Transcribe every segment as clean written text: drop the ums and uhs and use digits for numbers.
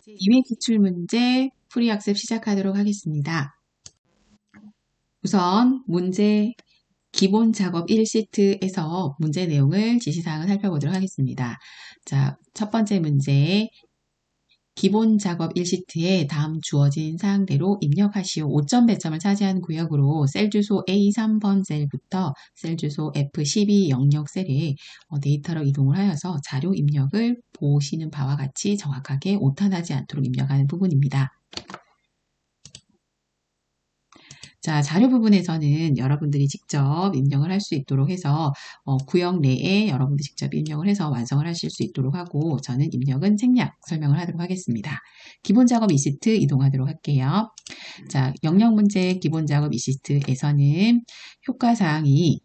제2회 기출문제 풀이학습 시작하도록 하겠습니다. 우선 문제 기본 작업 1시트에서 문제 내용을 지시사항을 살펴보도록 하겠습니다. 자, 첫 번째 문제 기본 작업 1시트에 다음 주어진 사항대로 입력하시오. 5점 배점을 차지하는 구역으로 셀 주소 A3번 셀부터 셀 주소 F12 영역 셀에 데이터로 이동을 하여서 자료 입력을 보시는 바와 같이 정확하게 오타나지 않도록 입력하는 부분입니다. 자, 자료 부분에서는 여러분들이 직접 입력을 할 수 있도록 해서 구역 내에 여러분들이 직접 입력을 해서 완성을 하실 수 있도록 하고 저는 입력은 생략 설명을 하도록 하겠습니다. 기본 작업 2시트 이동하도록 할게요. 자, 영역 문제 기본 작업 2시트에서는 효과사항이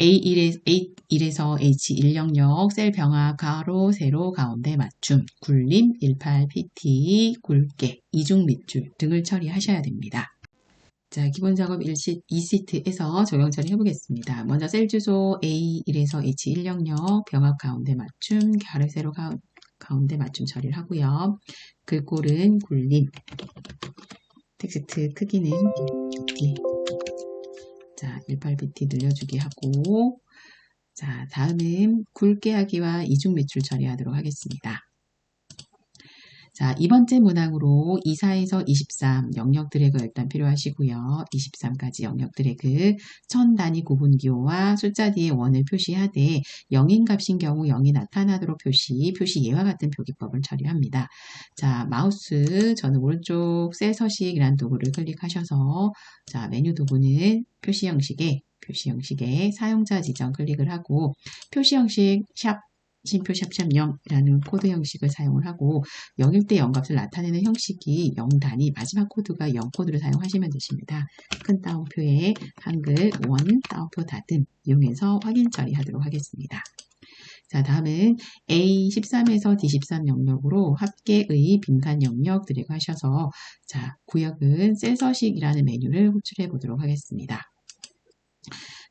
A1에서 H1 영역 셀 병합 가로 세로 가운데 맞춤 굴림 18pt 굵게 이중 밑줄 등을 처리하셔야 됩니다. 자, 기본 작업 2시트에서 적용 처리 해보겠습니다. 먼저 셀 주소 A1에서 H1 영역 병합 가운데 맞춤 가로 세로 가운데 맞춤 처리를 하고요. 글꼴은 굴림 텍스트 크기는 6기 자, 18pt 늘려주기 하고 자, 다음은 굵게 하기와 이중 밑줄 처리하도록 하겠습니다. 자, 이번째 문항으로 24에서 23 영역 드래그 일단 필요하시고요. 23까지 영역 드래그 1000단위 구분 기호와 숫자 뒤에 원을 표시하되 0인 값인 경우 0이 나타나도록 표시 예와 같은 표기법을 처리합니다. 자, 마우스 저는 오른쪽 셀 서식이라는 도구를 클릭하셔서 자, 메뉴 도구는 표시 형식에 사용자 지정 클릭을 하고 표시 형식 샵 심표 샵샵 0이라는 코드 형식을 사용을 하고 0일 때 0값을 나타내는 형식이 0단위 마지막 코드가 0 코드를 사용하시면 되십니다. 큰 따옴표에 한글 원 따옴표 닫음 이용해서 확인 처리하도록 하겠습니다. 자, 다음은 A13에서 D13 영역으로 합계의 빈칸 영역 드래그 하셔서 자, 구역은 셀 서식이라는 메뉴를 호출해 보도록 하겠습니다.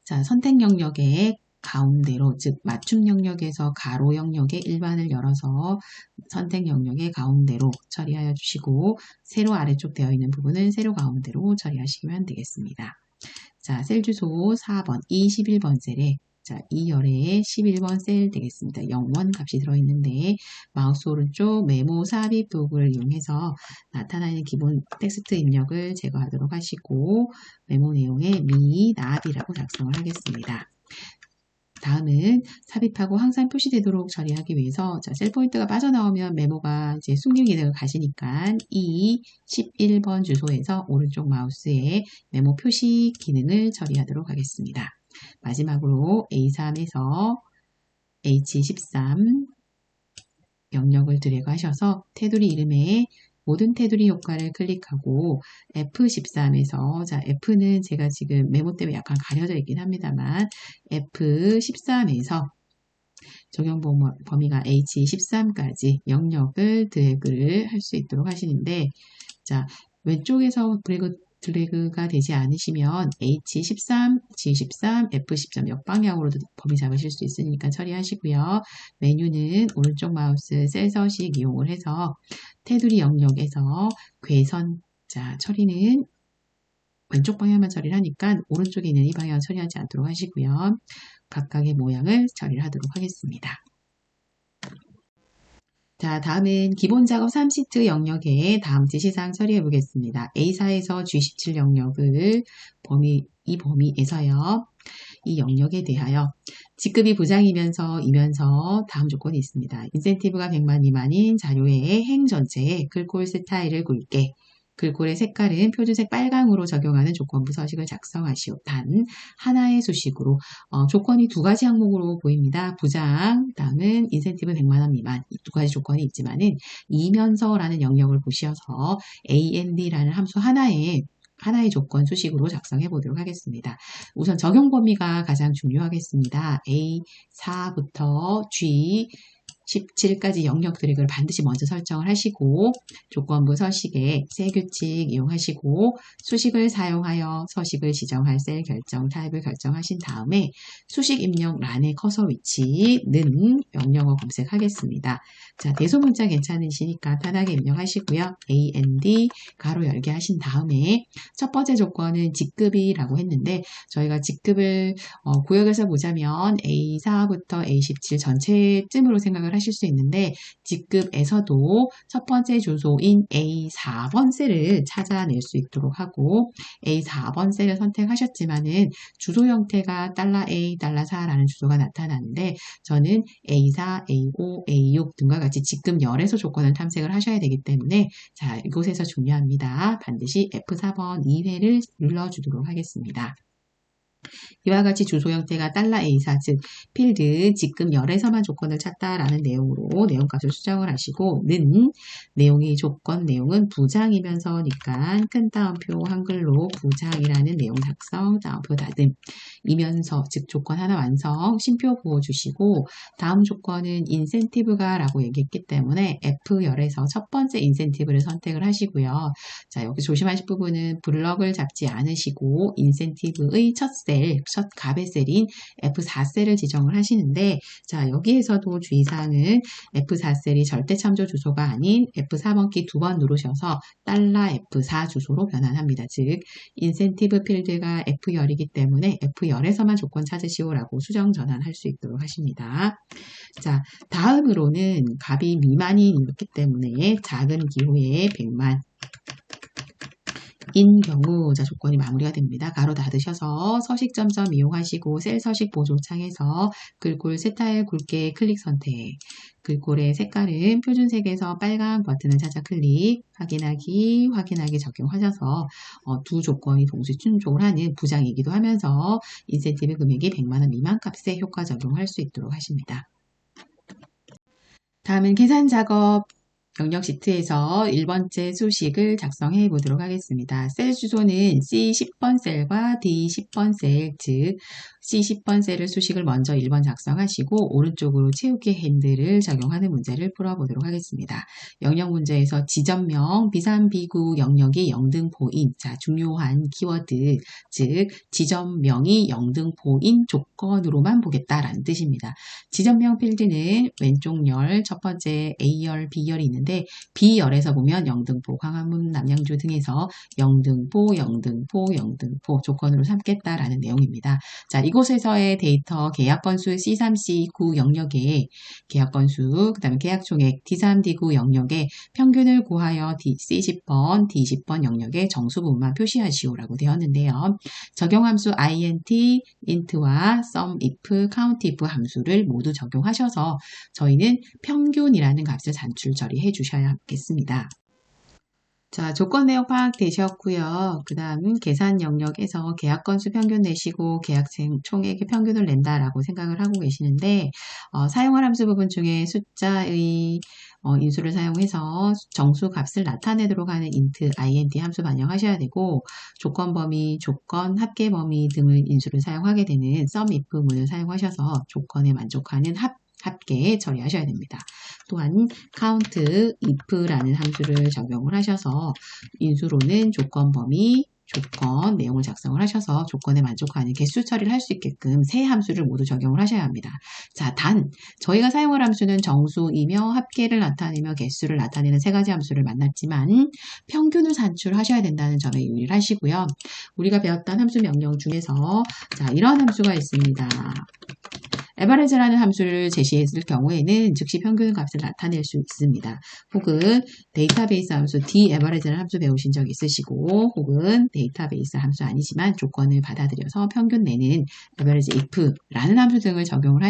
자, 선택 영역에 가운데로 즉 맞춤 영역에서 가로 영역의 일반을 열어서 선택 영역의 가운데로 처리하여 주시고 세로 아래쪽 되어 있는 부분은 세로 가운데로 처리하시면 되겠습니다. 자, 셀 주소 4번 21번 셀에 자, 이 열에 11번 셀 되겠습니다. 0원 값이 들어있는데 마우스 오른쪽 메모 삽입 도구를 이용해서 나타나는 기본 텍스트 입력을 제거하도록 하시고 메모 내용에 미, 나비라고 작성을 하겠습니다. 다음은 삽입하고 항상 표시되도록 처리하기 위해서 자, 셀 포인트가 빠져나오면 메모가 이제 숨김 기능을 가시니까 이 11번 주소에서 오른쪽 마우스에 메모 표시 기능을 처리하도록 하겠습니다. 마지막으로 A3에서 H13 영역을 드래그 하셔서 테두리 이름에 모든 테두리 효과를 클릭하고 F13에서 자, F는 제가 지금 메모 때문에 약간 가려져 있긴 합니다만 F13에서 적용 범위가 H13까지 영역을 드래그를 할 수 있도록 하시는데 자, 왼쪽에서 드래그가 되지 않으시면 H13, G13, F13 역방향으로도 범위 잡으실 수 있으니까 처리하시고요. 메뉴는 오른쪽 마우스 셀 서식 이용을 해서 테두리 영역에서 궤선 자, 처리는 왼쪽 방향만 처리를 하니까 오른쪽에 있는 이 방향 처리하지 않도록 하시고요. 각각의 모양을 처리를 하도록 하겠습니다. 자, 다음은 기본 작업 3시트 영역에 다음 지시사항 처리해 보겠습니다. A4에서 G17 영역을 이 범위에서요. 이 영역에 대하여 직급이 부장이면서 다음 조건이 있습니다. 인센티브가 100만 미만인 자료의 행 전체에 글꼴 스타일을 굵게 글꼴의 색깔은 표준색 빨강으로 적용하는 조건부 서식을 작성하시오. 단 하나의 수식으로 조건이 두 가지 항목으로 보입니다. 부장, 다음은 인센티브 100만 원 미만 이 두 가지 조건이 있지만은 이면서라는 영역을 보셔서 AND라는 함수 하나의 조건 수식으로 작성해 보도록 하겠습니다. 우선 적용 범위가 가장 중요하겠습니다. A4부터 G17까지 영역 드래그를 반드시 먼저 설정을 하시고 조건부 서식에 셀 규칙 이용하시고 수식을 사용하여 서식을 지정할 셀 결정 타입을 결정하신 다음에 수식 입력 란의 커서 위치는 명령어 검색하겠습니다. 자, 대소문자 괜찮으시니까 편하게 입력하시고요. AND 가로 열게 하신 다음에 첫 번째 조건은 직급이라고 했는데 저희가 직급을 구역에서 보자면 A4부터 A17 전체쯤으로 생각을 하실 수 있는데 직급에서도 첫 번째 주소인 A4번 셀을 찾아낼 수 있도록 하고 A4번 셀을 선택하셨지만은 주소 형태가 $A, $4라는 주소가 나타나는데 저는 A4, A5, A6 등과 같이 직급열에서 조건을 탐색을 하셔야 되기 때문에 자, 이곳에서 중요합니다. 반드시 F4번 2회를 눌러주도록 하겠습니다. 이와 같이 주소 형태가 $A4, 즉 필드 직급열에서만 조건을 찾다라는 내용으로 내용값을 수정을 하시고 는 내용이 조건 내용은 부장이면서니까 큰 따옴표 한글로 부장이라는 내용 작성 따옴표 다듬 이면서 즉 조건 하나 완성 쉼표 부어주시고 다음 조건은 인센티브가 라고 얘기했기 때문에 F열에서 첫 번째 인센티브를 선택을 하시고요. 자, 여기 조심하실 부분은 블럭을 잡지 않으시고 인센티브의 첫 값의 셀인 F4셀을 지정을 하시는데 자, 여기에서도 주의사항은 F4셀이 절대 참조 주소가 아닌 F4번 키 두 번 누르셔서 $F4 주소로 변환합니다. 즉 인센티브 필드가 F열이기 때문에 F열에서만 조건 찾으시오라고 수정 전환할 수 있도록 하십니다. 자, 다음으로는 값이 미만이기 때문에 작은 기호에 100만 인 경우 자 조건이 마무리가 됩니다. 가로 닫으셔서 서식 점점 이용하시고 셀 서식 보조 창에서 글꼴 세타일 굵게 클릭 선택 글꼴의 색깔은 표준색에서 빨간 버튼을 찾아 클릭 확인하기 적용하셔서 두 조건이 동시 충족을 하는 부장이기도 하면서 인센티브 금액이 100만 원 미만 값에 효과 적용할 수 있도록 하십니다. 다음은 계산 작업 영역 시트에서 1번째 수식을 작성해 보도록 하겠습니다. 셀 주소는 C10번 셀과 D10번 셀, 즉 C10번 셀을 수식을 먼저 1번 작성하시고 오른쪽으로 채우기 핸들을 적용하는 문제를 풀어보도록 하겠습니다. 영역 문제에서 지점명, 비산, 비구 영역이 영등포인, 자 중요한 키워드, 즉 지점명이 영등포인 조건으로만 보겠다라는 뜻입니다. 지점명 필드는 왼쪽 열, 첫 번째 A열, B열이 있는데 B열에서 보면 영등포, 광화문, 남양주 등에서 영등포 조건으로 삼겠다라는 내용입니다. 자, 이곳에서의 데이터 계약 건수 C3, C9 영역에 계약 건수, 그 다음에 계약 총액 D3, D9 영역에 평균을 구하여 C10번, D10번 영역에 정수 부분만 표시하시오라고 되었는데요. 적용 함수 int, int와 sum if, count if 함수를 모두 적용하셔서 저희는 평균이라는 값을 산출 처리해 주셔야겠습니다. 자, 조건 내용 파악되셨고요. 그 다음은 계산 영역에서 계약 건수 평균 내시고 계약 총액의 평균을 낸다라고 생각을 하고 계시는데 사용할 함수 부분 중에 숫자의 인수를 사용해서 정수 값을 나타내도록 하는 int 함수 반영하셔야 되고 조건 범위, 조건 합계 범위 등의 인수를 사용하게 되는 sum if 문을 사용하셔서 조건에 만족하는 합계 처리하셔야 됩니다. 또한 count if라는 함수를 적용을 하셔서 인수로는 조건 범위, 조건 내용을 작성을 하셔서 조건에 만족하는 개수 처리를 할 수 있게끔 세 함수를 모두 적용을 하셔야 합니다. 자, 단 저희가 사용할 함수는 정수이며 합계를 나타내며 개수를 나타내는 세 가지 함수를 만났지만 평균을 산출하셔야 된다는 점에 유의를 하시고요. 우리가 배웠던 함수 명령 중에서 자, 이런 함수가 있습니다. average라는 함수를 제시했을 경우에는 즉시 평균 값을 나타낼 수 있습니다. 혹은 데이터베이스 함수 daverage라는 함수 배우신 적 있으시고 혹은 데이터베이스 함수 아니지만 조건을 받아들여서 평균 내는 average if라는 함수 등을 적용을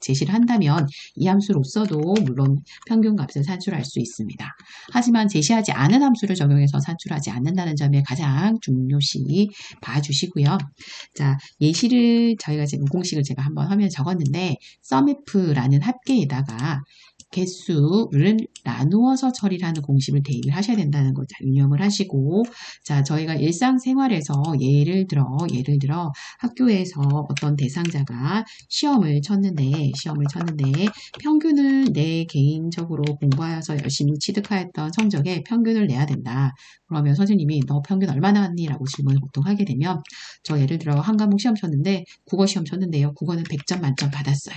제시를 한다면 이 함수로서도 물론 평균 값을 산출할 수 있습니다. 하지만 제시하지 않은 함수를 적용해서 산출하지 않는다는 점에 가장 중요시 봐주시고요. 자, 예시를 저희가 지금 공식을 제가 한번 화면에 적었는데 sumif라는 합계에다가 개수를 나누어서 처리를 하는 공식을 대입을 하셔야 된다는 거 유념을 하시고 자, 저희가 일상생활에서 예를 들어 학교에서 어떤 대상자가 시험을 쳤는데 평균을 내 개인적으로 공부하여서 열심히 취득하였던 성적에 평균을 내야 된다. 그러면 선생님이 너 평균 얼마 나왔니? 라고 질문을 보통 하게 되면 저 예를 들어 한 과목 시험 쳤는데 국어 시험 쳤는데요. 국어는 100점 만점 받았어요.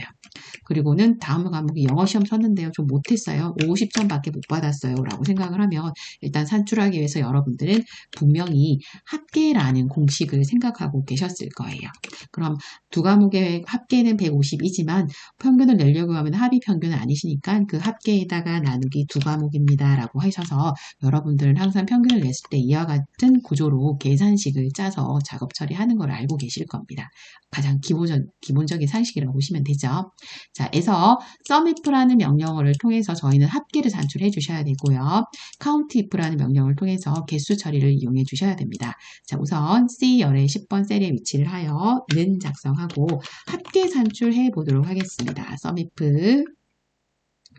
그리고는 다음 과목이 영어 시험 쳤는데요. 생각하면 좀 못했어요. 50점밖에 못 받았어요. 라고 생각을 하면 일단 산출하기 위해서 여러분들은 분명히 합계라는 공식을 생각하고 계셨을 거예요. 그럼 두 과목의 합계는 150이지만 평균을 내려고 하면 합이 평균은 아니시니까 그 합계에다가 나누기 두 과목입니다. 라고 하셔서 여러분들은 항상 평균을 냈을 때 이와 같은 구조로 계산식을 짜서 작업 처리하는 걸 알고 계실 겁니다. 가장 기본적인 상식이라고 보시면 되죠. 자, 에서 sumif라는 명령어를 통해서 저희는 합계를 산출해 주셔야 되고요. countIf라는 명령어를 통해서 개수 처리를 이용해 주셔야 됩니다. 자, 우선 C열의 10번 셀의 위치를 하여 는 작성하고 합계 산출해 보도록 하겠습니다. sumif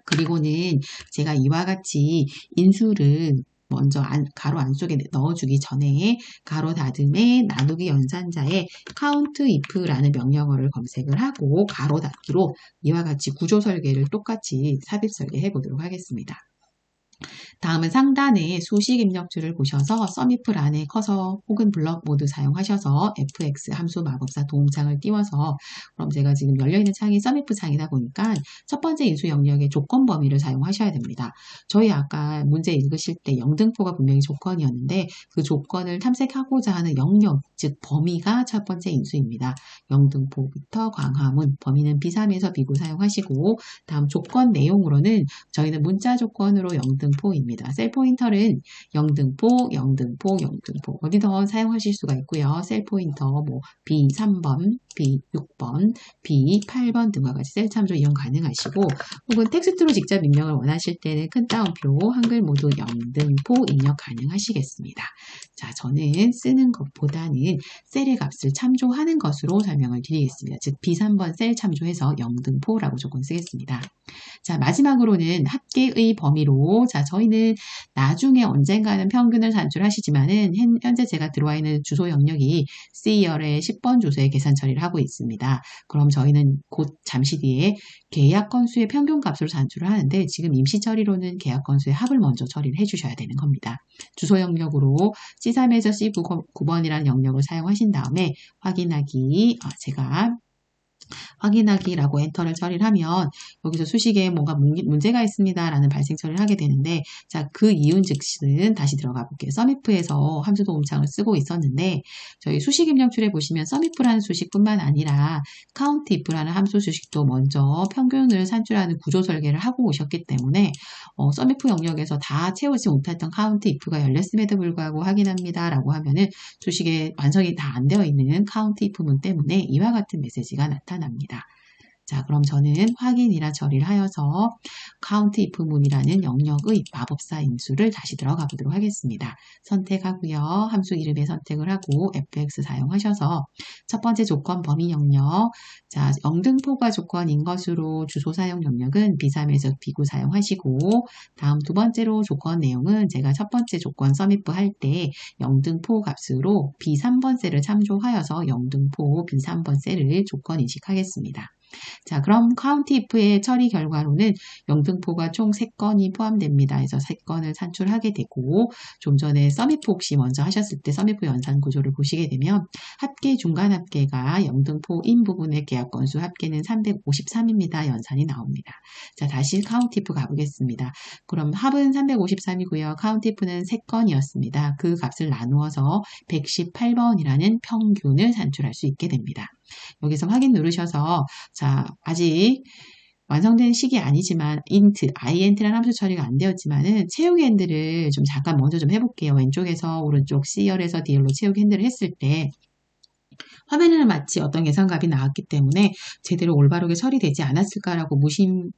그리고는 제가 이와 같이 인수를 먼저 가로 안쪽에 넣어주기 전에 가로 닫음에 나누기 연산자에 countIf라는 명령어를 검색을 하고 가로 닫기로 이와 같이 구조 설계를 똑같이 삽입 설계해 보도록 하겠습니다. 다음은 상단에 수식 입력줄을 보셔서 sumif 안에 커서 혹은 블럭 모드 사용하셔서 fx 함수 마법사 도움창을 띄워서 그럼 제가 지금 열려있는 창이 sumif 창이다 보니까 첫 번째 인수 영역의 조건 범위를 사용하셔야 됩니다. 저희 아까 문제 읽으실 때 영등포가 분명히 조건이었는데 그 조건을 탐색하고자 하는 영역, 즉 범위가 첫 번째 인수입니다. 영등포부터 광화문, 범위는 B3에서 B9 사용하시고 다음 조건 내용으로는 저희는 문자 조건으로 영등포입니다. 셀 포인터는 영등포 어디든 사용하실 수가 있고요. 셀 포인터 뭐 B3번, B6번, B8번 등과 같이 셀 참조 이용 가능하시고 혹은 텍스트로 직접 입력을 원하실 때는 큰 따옴표 한글 모두 영등포 입력 가능하시겠습니다. 자, 저는 쓰는 것보다는 셀의 값을 참조하는 것으로 설명을 드리겠습니다. 즉 B3번 셀 참조해서 영등포라고 조건 쓰겠습니다. 자, 마지막으로는 합계의 범위로 자, 저희는 나중에 언젠가는 평균을 산출하시지만은 현재 제가 들어와 있는 주소 영역이 C열의 10번 주소에 계산 처리를 하고 있습니다. 그럼 저희는 곧 잠시 뒤에 계약 건수의 평균 값으로 산출을 하는데 지금 임시 처리로는 계약 건수의 합을 먼저 처리를 해주셔야 되는 겁니다. 주소 영역으로 C3에서 C9번이라는 영역을 사용하신 다음에 확인하기 제가 확인하기라고 엔터를 처리를 하면 여기서 수식에 뭔가 문제가 있습니다 라는 발생 처리를 하게 되는데 자, 그 이유는 즉슨 다시 들어가 볼게요. sumif에서 함수 도움창을 쓰고 있었는데 저희 수식 입력줄에 보시면 sumif라는 수식뿐만 아니라 countIf라는 함수 수식도 먼저 평균을 산출하는 구조 설계를 하고 오셨기 때문에 sumif 영역에서 다 채우지 못했던 countIf가 열렸음에도 불구하고 확인합니다 라고 하면은 수식에 완성이 다 안 되어 있는 countIf문 때문에 이와 같은 메시지가 나타납니다. 자, 그럼 저는 확인이라 처리를 하여서 countIf문이라는 영역의 마법사 인수를 다시 들어가 보도록 하겠습니다. 선택하고요. 함수 이름에 선택을 하고 fx 사용하셔서 첫 번째 조건 범위 영역 자, 영등포가 조건인 것으로 주소 사용 영역은 B3에서 B9 사용하시고 다음 두 번째로 조건 내용은 제가 첫 번째 조건 sumif 할 때 영등포 값으로 B3번 셀을 참조하여서 영등포 B3번 셀을 조건 인식하겠습니다. 자, 그럼 countIf의 처리 결과로는 영등포가 총 3건이 포함됩니다. 그래서 3건을 산출하게 되고 좀 전에 sumif 혹시 먼저 하셨을 때 sumif 연산 구조를 보시게 되면 합계 중간 합계가 영등포인 부분의 계약 건수 합계는 353입니다. 연산이 나옵니다. 자, 다시 countIf 가보겠습니다. 그럼 합은 353이고요. countIf는 3건이었습니다. 그 값을 나누어서 118번이라는 평균을 산출할 수 있게 됩니다. 여기서 확인 누르셔서 자, 아직 완성된 식이 아니지만 int라는 함수 처리가 안 되었지만은 채우기 핸들을 좀 잠깐 먼저 좀 해볼게요. 왼쪽에서 오른쪽 C열에서 D열로 채우기 핸들을 했을 때 화면에는 마치 어떤 계산값이 나왔기 때문에 제대로 올바르게 처리되지 않았을까라고 무심히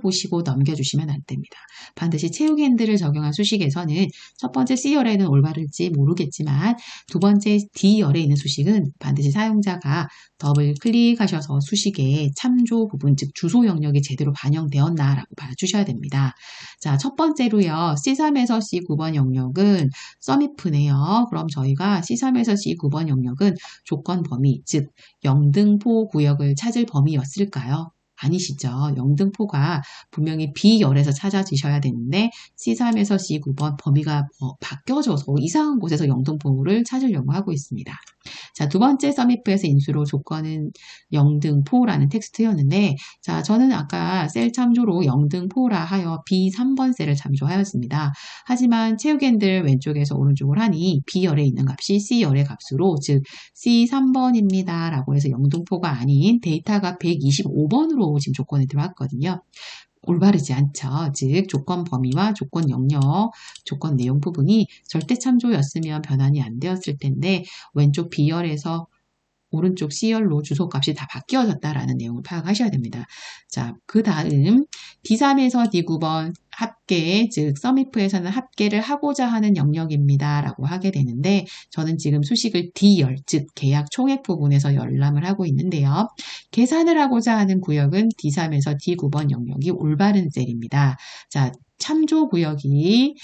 보시고 넘겨주시면 안 됩니다. 반드시 채우기 핸들을 적용한 수식에서는 첫 번째 C열에는 올바를지 모르겠지만 두 번째 D열에 있는 수식은 반드시 사용자가 더블 클릭하셔서 수식의 참조 부분, 즉 주소 영역이 제대로 반영되었나라고 봐주셔야 됩니다. 자, 첫 번째로요. C3에서 C9번 영역은 sumif네요. 그럼 저희가 C3에서 C9번 영역은 조건 범위, 즉 영등포 구역을 찾을 범위였을까요? 아니시죠. 영등포가 분명히 B열에서 찾아지셔야 되는데 C3에서 C9번 범위가 바뀌어져서 이상한 곳에서 영등포를 찾으려고 하고 있습니다. 자, 두 번째 썸if에서 인수로 조건은 영등포라는 텍스트였는데, 자, 저는 아까 셀 참조로 영등포라 하여 B3번 셀을 참조하였습니다. 하지만 채우기핸들 왼쪽에서 오른쪽으로 하니 B열에 있는 값이 C열의 값으로, 즉 C3번입니다 라고 해서 영등포가 아닌 데이터가 125번으로 지금 조건에 들어왔거든요. 올바르지 않죠. 즉 조건 범위와 조건 영역, 조건 내용 부분이 절대 참조였으면 변환이 안 되었을 텐데 왼쪽 B열에서 오른쪽 C열로 주소값이 다 바뀌어졌다라는 내용을 파악하셔야 됩니다. 자, 그 다음 D3에서 D9번 합계, 즉 썸if에서는 합계를 하고자 하는 영역입니다 라고 하게 되는데 저는 지금 수식을 D열, 즉 계약 총액 부분에서 열람을 하고 있는데요. 계산을 하고자 하는 구역은 D3에서 D9번 영역이 올바른 셀입니다. 자, 참조 구역이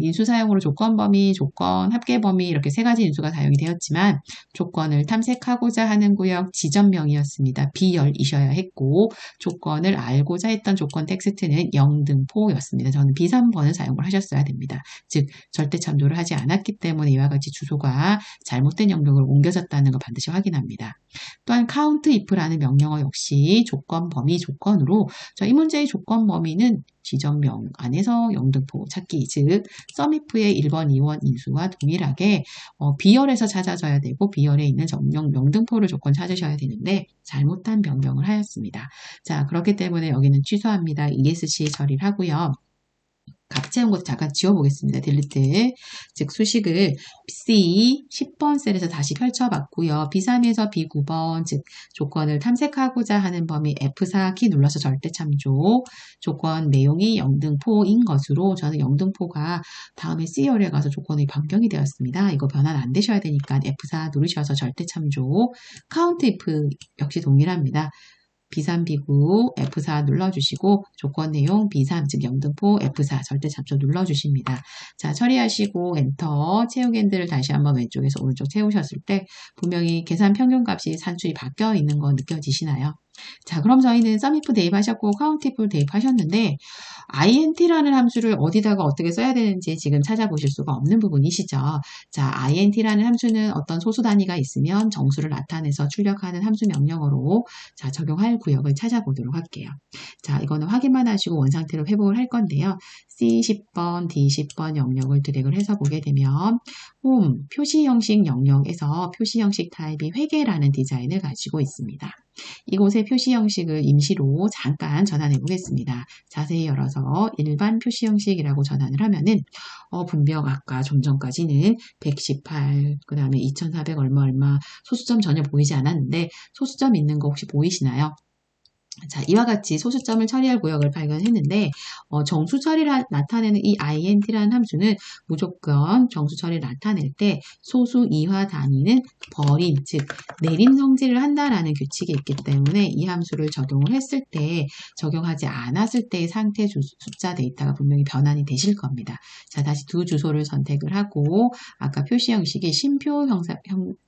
인수 사용으로 조건 범위, 조건 합계 범위 이렇게 세 가지 인수가 사용이 되었지만 조건을 탐색하고자 하는 구역 지점명이었습니다. B열이셔야 했고 조건을 알고자 했던 조건 텍스트는 영등포였습니다. 저는 B3번을 사용을 하셨어야 됩니다. 즉 절대 참조를 하지 않았기 때문에 이와 같이 주소가 잘못된 영역으로 옮겨졌다는 걸 반드시 확인합니다. 또한 count if라는 명령어 역시 조건 범위 조건으로 이 문제의 조건 범위는 지점명 안에서 영등포 찾기, 즉 썸if의 1번, 2번 인수와 동일하게 B열에서 찾아져야 되고 B열에 있는 영등포를 조건 찾으셔야 되는데 잘못한 변경을 하였습니다. 자, 그렇기 때문에 여기는 취소합니다. ESC 처리를 하고요. 값 채운 것도 잠깐 지워보겠습니다. 딜리트. 즉 수식을 C 10번 셀에서 다시 펼쳐봤고요. B3에서 B9번 즉 조건을 탐색하고자 하는 범위 F4 키 눌러서 절대 참조. 조건 내용이 영등포인 것으로 저는 영등포가 다음에 C열에 가서 조건이 변경이 되었습니다. 이거 변환 안 되셔야 되니까 F4 누르셔서 절대 참조. count if 역시 동일합니다. B3, B9, F4 눌러주시고 조건 내용 B3, 즉 영등포 F4 절대 참조 눌러주십니다. 자, 처리하시고 엔터 채우기핸들을 다시 한번 왼쪽에서 오른쪽 채우셨을 때 분명히 계산 평균값이 산출이 바뀌어 있는 거 느껴지시나요? 자, 그럼 저희는 썸if 대입하셨고 countif 대입하셨는데 int라는 함수를 어디다가 어떻게 써야 되는지 지금 찾아보실 수가 없는 부분이시죠. 자, int라는 함수는 어떤 소수 단위가 있으면 정수를 나타내서 출력하는 함수 명령어로 자, 적용할 구역을 찾아보도록 할게요. 자, 이거는 확인만 하시고 원상태로 회복을 할 건데요. C10번, D10번 영역을 드래그를 해서 보게 되면 홈, 표시 형식 영역에서 표시 형식 타입이 회계라는 디자인을 가지고 있습니다. 이곳의 표시 형식을 임시로 잠깐 전환해 보겠습니다. 자세히 열어서 일반 표시 형식이라고 전환을 하면은 분명 아까 좀 전까지는 118, 그 다음에 2400 얼마 소수점 전혀 보이지 않았는데 소수점 있는 거 혹시 보이시나요? 자, 이와 같이 소수점을 처리할 구역을 발견했는데 정수 처리를 나타내는 이 int라는 함수는 무조건 정수 처리를 나타낼 때 소수 이하 단위는 버림, 즉 내림 성질을 한다라는 규칙이 있기 때문에 이 함수를 적용을 했을 때 적용하지 않았을 때의 상태 숫자 데이터가 분명히 변환이 되실 겁니다. 자, 다시 두 주소를 선택을 하고 아까 표시 형식이 심표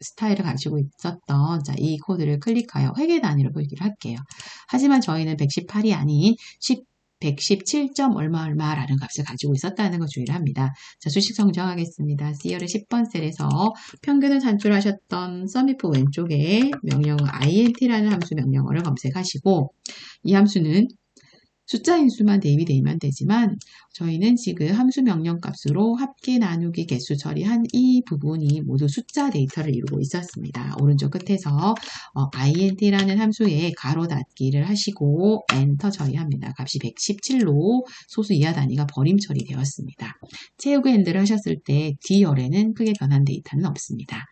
스타일을 가지고 있었던 자, 이 코드를 클릭하여 회계 단위로 보기를 할게요. 하지만 저희는 118이 아닌 117. 얼마라는 값을 가지고 있었다는 거 주의를 합니다. 자, 수식 성정하겠습니다. C열의 10번 셀에서 평균을 산출하셨던 썸if 왼쪽에 명령어 int라는 함수 명령어를 검색하시고 이 함수는 숫자 인수만 대입이 되면 되지만 저희는 지금 함수 명령 값으로 합계 나누기 개수 처리한 이 부분이 모두 숫자 데이터를 이루고 있었습니다. 오른쪽 끝에서 int라는 함수에 가로 닫기를 하시고 엔터 처리합니다. 값이 117로 소수 이하 단위가 버림 처리되었습니다. 채우기 핸들을 하셨을 때 D열에는 크게 변한 데이터는 없습니다.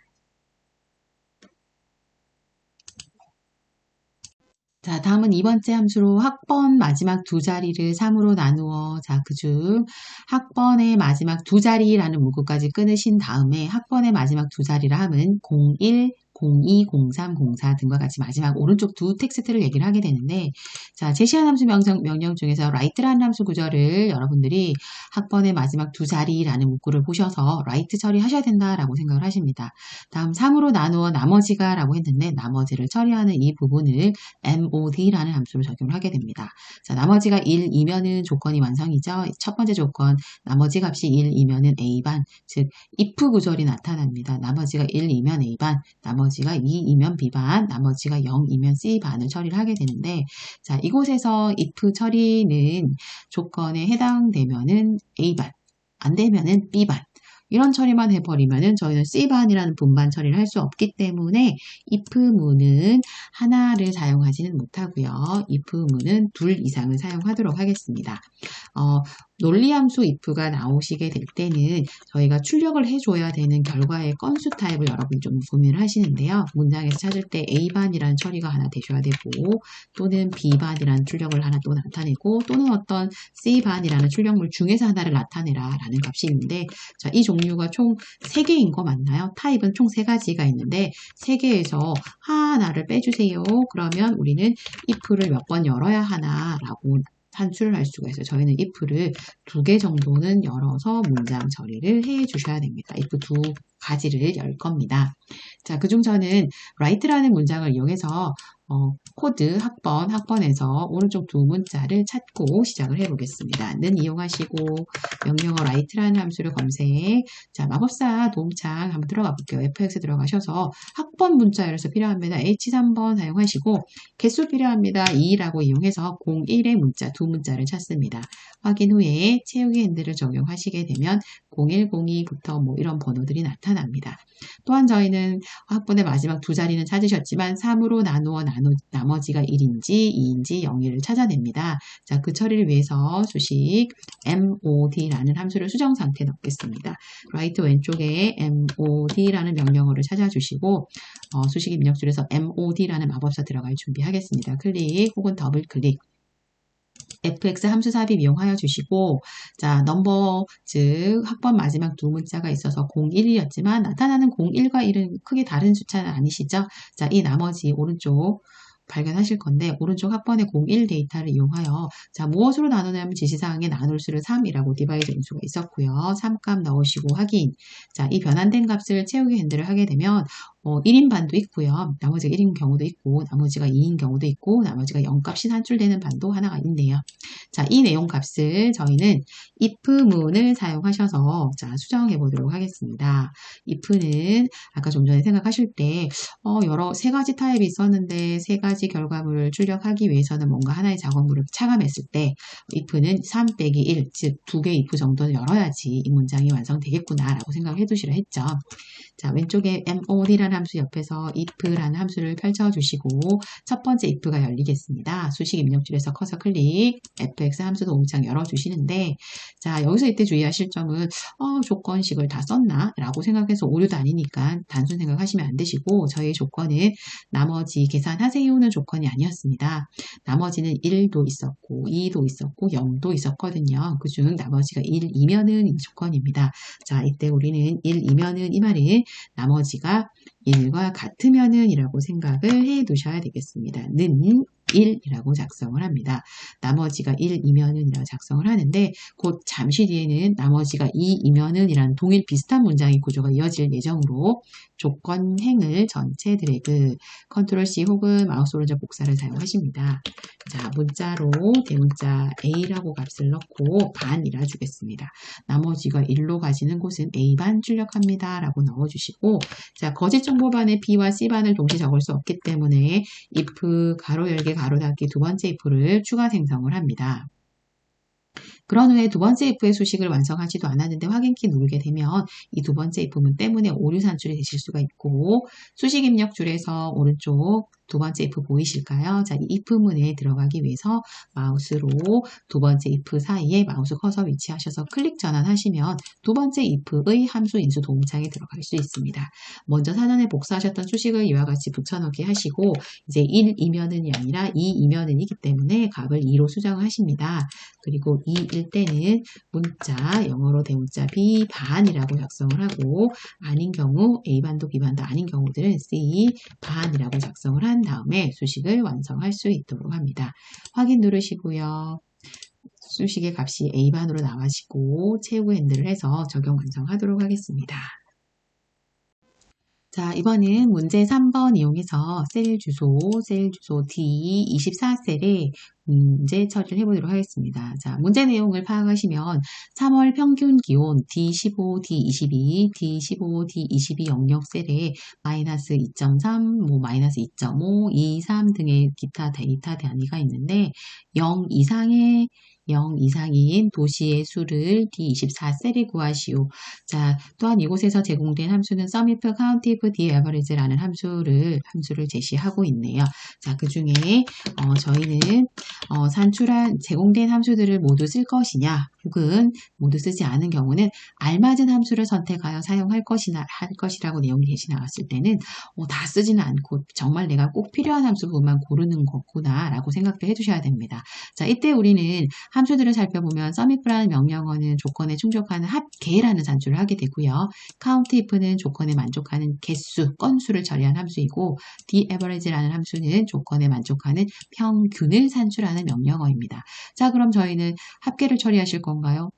자, 다음은 2번째 함수로 학번 마지막 두 자리를 3으로 나누어 자, 그중 학번의 마지막 두 자리라는 문구까지 끊으신 다음에 학번의 마지막 두 자리라 함은 01, 02, 03, 04 등과 같이 마지막 오른쪽 두 텍스트를 얘기를 하게 되는데 자, 제시한 함수 명령 중에서 write라는 함수 구절을 여러분들이 학번의 마지막 두 자리라는 문구를 보셔서 write 처리하셔야 된다라고 생각을 하십니다. 다음 3으로 나누어 나머지가 라고 했는데 나머지를 처리하는 이 부분을 mod라는 함수로 적용을 하게 됩니다. 자, 나머지가 1이면은 조건이 완성이죠. 첫 번째 조건 나머지 값이 1이면은 A반 즉 if 구절이 나타납니다. 나머지가 1이면 A반 나머지 나머지가 2이면 B반, 나머지가 0이면 C반을 처리를 하게 되는데, 자, 이곳에서 if 처리는 조건에 해당되면은 A반, 안 되면은 B반. 이런 처리만 해버리면은 저희는 C반이라는 분반 처리를 할 수 없기 때문에 if문은 하나를 사용하지는 못하고요. if문은 둘 이상을 사용하도록 하겠습니다. 논리함수 if가 나오시게 될 때는 저희가 출력을 해줘야 되는 결과의 건수 타입을 여러분이 좀 고민을 하시는데요. 문장에서 찾을 때 A반이라는 처리가 하나 되셔야 되고, 또는 B반이라는 출력을 하나 또 나타내고, 또는 어떤 C반이라는 출력물 중에서 하나를 나타내라 라는 값이 있는데, 자, 이 종류가 총 3개인 거 맞나요? 타입은 총 3가지가 있는데 3개에서 하나를 빼주세요. 그러면 우리는 if를 몇 번 열어야 하나 라고 산출을 할 수가 있어요. 저희는 if를 2개 정도는 열어서 문장 처리를 해 주셔야 됩니다. if 2가지를 열 겁니다. 자, 그중 저는 write라는 문장을 이용해서 코드 학번에서 오른쪽 두 문자를 찾고 시작을 해보겠습니다. 는 이용하시고 명령어 write라는 함수를 검색. 자, 마법사 도움창 한번 들어가 볼게요. fx 들어가셔서 학번 문자열에서 필요합니다. h3번 사용하시고 개수 필요합니다. 2라고 이용해서 01의 문자 두 문자를 찾습니다. 확인 후에 채우기 핸들을 적용하시게 되면 0102부터 뭐 이런 번호들이 나타납니다. 또한 저희는 학번의 마지막 두 자리는 찾으셨지만 3으로 나누어 나머지가 1인지 2인지 0일을 찾아냅니다. 자, 그 처리를 위해서 수식 mod라는 함수를 수정 상태에 넣겠습니다. write 왼쪽에 mod라는 명령어를 찾아주시고 수식 입력줄에서 mod라는 마법사 들어갈 준비하겠습니다. 클릭 혹은 더블 클릭. fx 함수 삽입 이용하여 주시고, 자, 넘버, 즉 학번 마지막 두 문자가 있어서 01이었지만 나타나는 01과 1은 크게 다른 숫자는 아니시죠? 자, 이 나머지 오른쪽 발견하실 건데 오른쪽 학번의 01 데이터를 이용하여 자, 무엇으로 나누냐면 지시사항에 나눌 수를 3이라고 디바이드 인수가 있었고요. 3값 넣으시고 확인. 자, 이 변환된 값을 채우기 핸들을 하게 되면 1인 반도 있고요. 나머지가 1인 경우도 있고 나머지가 2인 경우도 있고 나머지가 0값이 산출되는 반도 하나가 있네요. 자, 이 내용 값을 저희는 if문을 사용하셔서 자, 수정해 보도록 하겠습니다. if는 아까 좀 전에 생각하실 때 여러 3가지 타입이 있었는데 3가지 결과물을 출력하기 위해서는 뭔가 하나의 작업물을 차감했을 때 if는 3 빼기 1, 즉 2개 if 정도는 열어야지 이 문장이 완성되겠구나 라고 생각해 두시라 했죠. 자, 왼쪽에 mod라는 함수 옆에서 if라는 함수를 펼쳐주시고 첫 번째 if가 열리겠습니다. 수식 입력줄에서 커서 클릭, fx 함수도 옴창 열어주시는데 자, 여기서 이때 주의하실 점은 조건식을 다 썼나? 라고 생각해서 오류도 아니니까 단순 생각하시면 안 되시고 저희의 조건은 나머지 계산하세요는 조건이 아니었습니다. 나머지는 1도 있었고 2도 있었고 0도 있었거든요. 그중 나머지가 1이면은 이 조건입니다. 자, 이때 우리는 1이면은 이 말은 나머지가 1과 같으면은 이라고 생각을 해 두셔야 되겠습니다. 는 1이라고 작성을 합니다. 나머지가 1이면은 이라고 작성을 하는데 곧 잠시 뒤에는 나머지가 2이면은 이라는 동일 비슷한 문장의 구조가 이어질 예정으로 조건행을 전체 드래그 컨트롤 C 혹은 마우스 오른쪽 복사를 사용하십니다. 자, 문자로 대문자 A라고 값을 넣고 반이라 주겠습니다. 나머지가 1로 가지는 곳은 A반 출력합니다. 라고 넣어주시고 자, 거짓 정보반에 B와 C반을 동시에 적을 수 없기 때문에 if 가로 열기 가로 닫기 두 번째 if를 추가 생성을 합니다. 그런 후에 두 번째 if의 수식을 완성하지도 않았는데 확인키 누르게 되면 이 두 번째 if문 때문에 오류 산출이 되실 수가 있고 수식 입력줄에서 오른쪽 두 번째 if 보이실까요? 자, 이 if문에 들어가기 위해서 마우스로 두 번째 if 사이에 마우스 커서 위치하셔서 클릭 전환하시면 두 번째 if의 함수 인수 도움창에 들어갈 수 있습니다. 먼저 사전에 복사하셨던 수식을 이와 같이 붙여넣기 하시고 이제 1이면은이 아니라 2이면은이기 때문에 값을 2로 수정을 하십니다. 그리고 2일 때는 문자 영어로 대문자 B 반이라고 작성을 하고 아닌 경우 A반도 B반도 아닌 경우들은 C 반이라고 작성을 한 다음에 수식을 완성할 수 있도록 합니다. 확인 누르시고요. 수식의 값이 A반으로 나와지고 채우기 핸들을 해서 적용 완성하도록 하겠습니다. 자, 이번은 문제 3번 이용해서 셀 주소 D24셀에 문제 처리를 해보도록 하겠습니다. 자, 문제 내용을 파악하시면 3월 평균 기온 D15, D22, D15, D22 영역셀에 마이너스 2.3, 뭐 마이너스 2.5, 2, 3 등의 기타 데이터 단위가 있는데 0 이상인 도시의 수를 D24셀에 구하시오. 자, 또한 이곳에서 제공된 함수는 sumif, countif, daverage라는 함수를 제시하고 있네요. 자, 그 중에 저희는 산출한 제공된 함수들을 모두 쓸 것이냐 혹은 모두 쓰지 않은 경우는 알맞은 함수를 선택하여 사용할 것이라고 내용이 대시 나왔을 때는 다 쓰지는 않고 정말 내가 꼭 필요한 함수 부분만 고르는 거구나 라고 생각도 해주셔야 됩니다. 자, 이때 우리는 함수들을 살펴보면 sumif라는 명령어는 조건에 충족하는 합계라는 산출을 하게 되고요. countif는 조건에 만족하는 개수, 건수를 처리한 함수이고 daverage라는 함수는 조건에 만족하는 평균을 산출하는 명령어입니다. 자, 그럼 저희는 합계를 처리하실 건가요?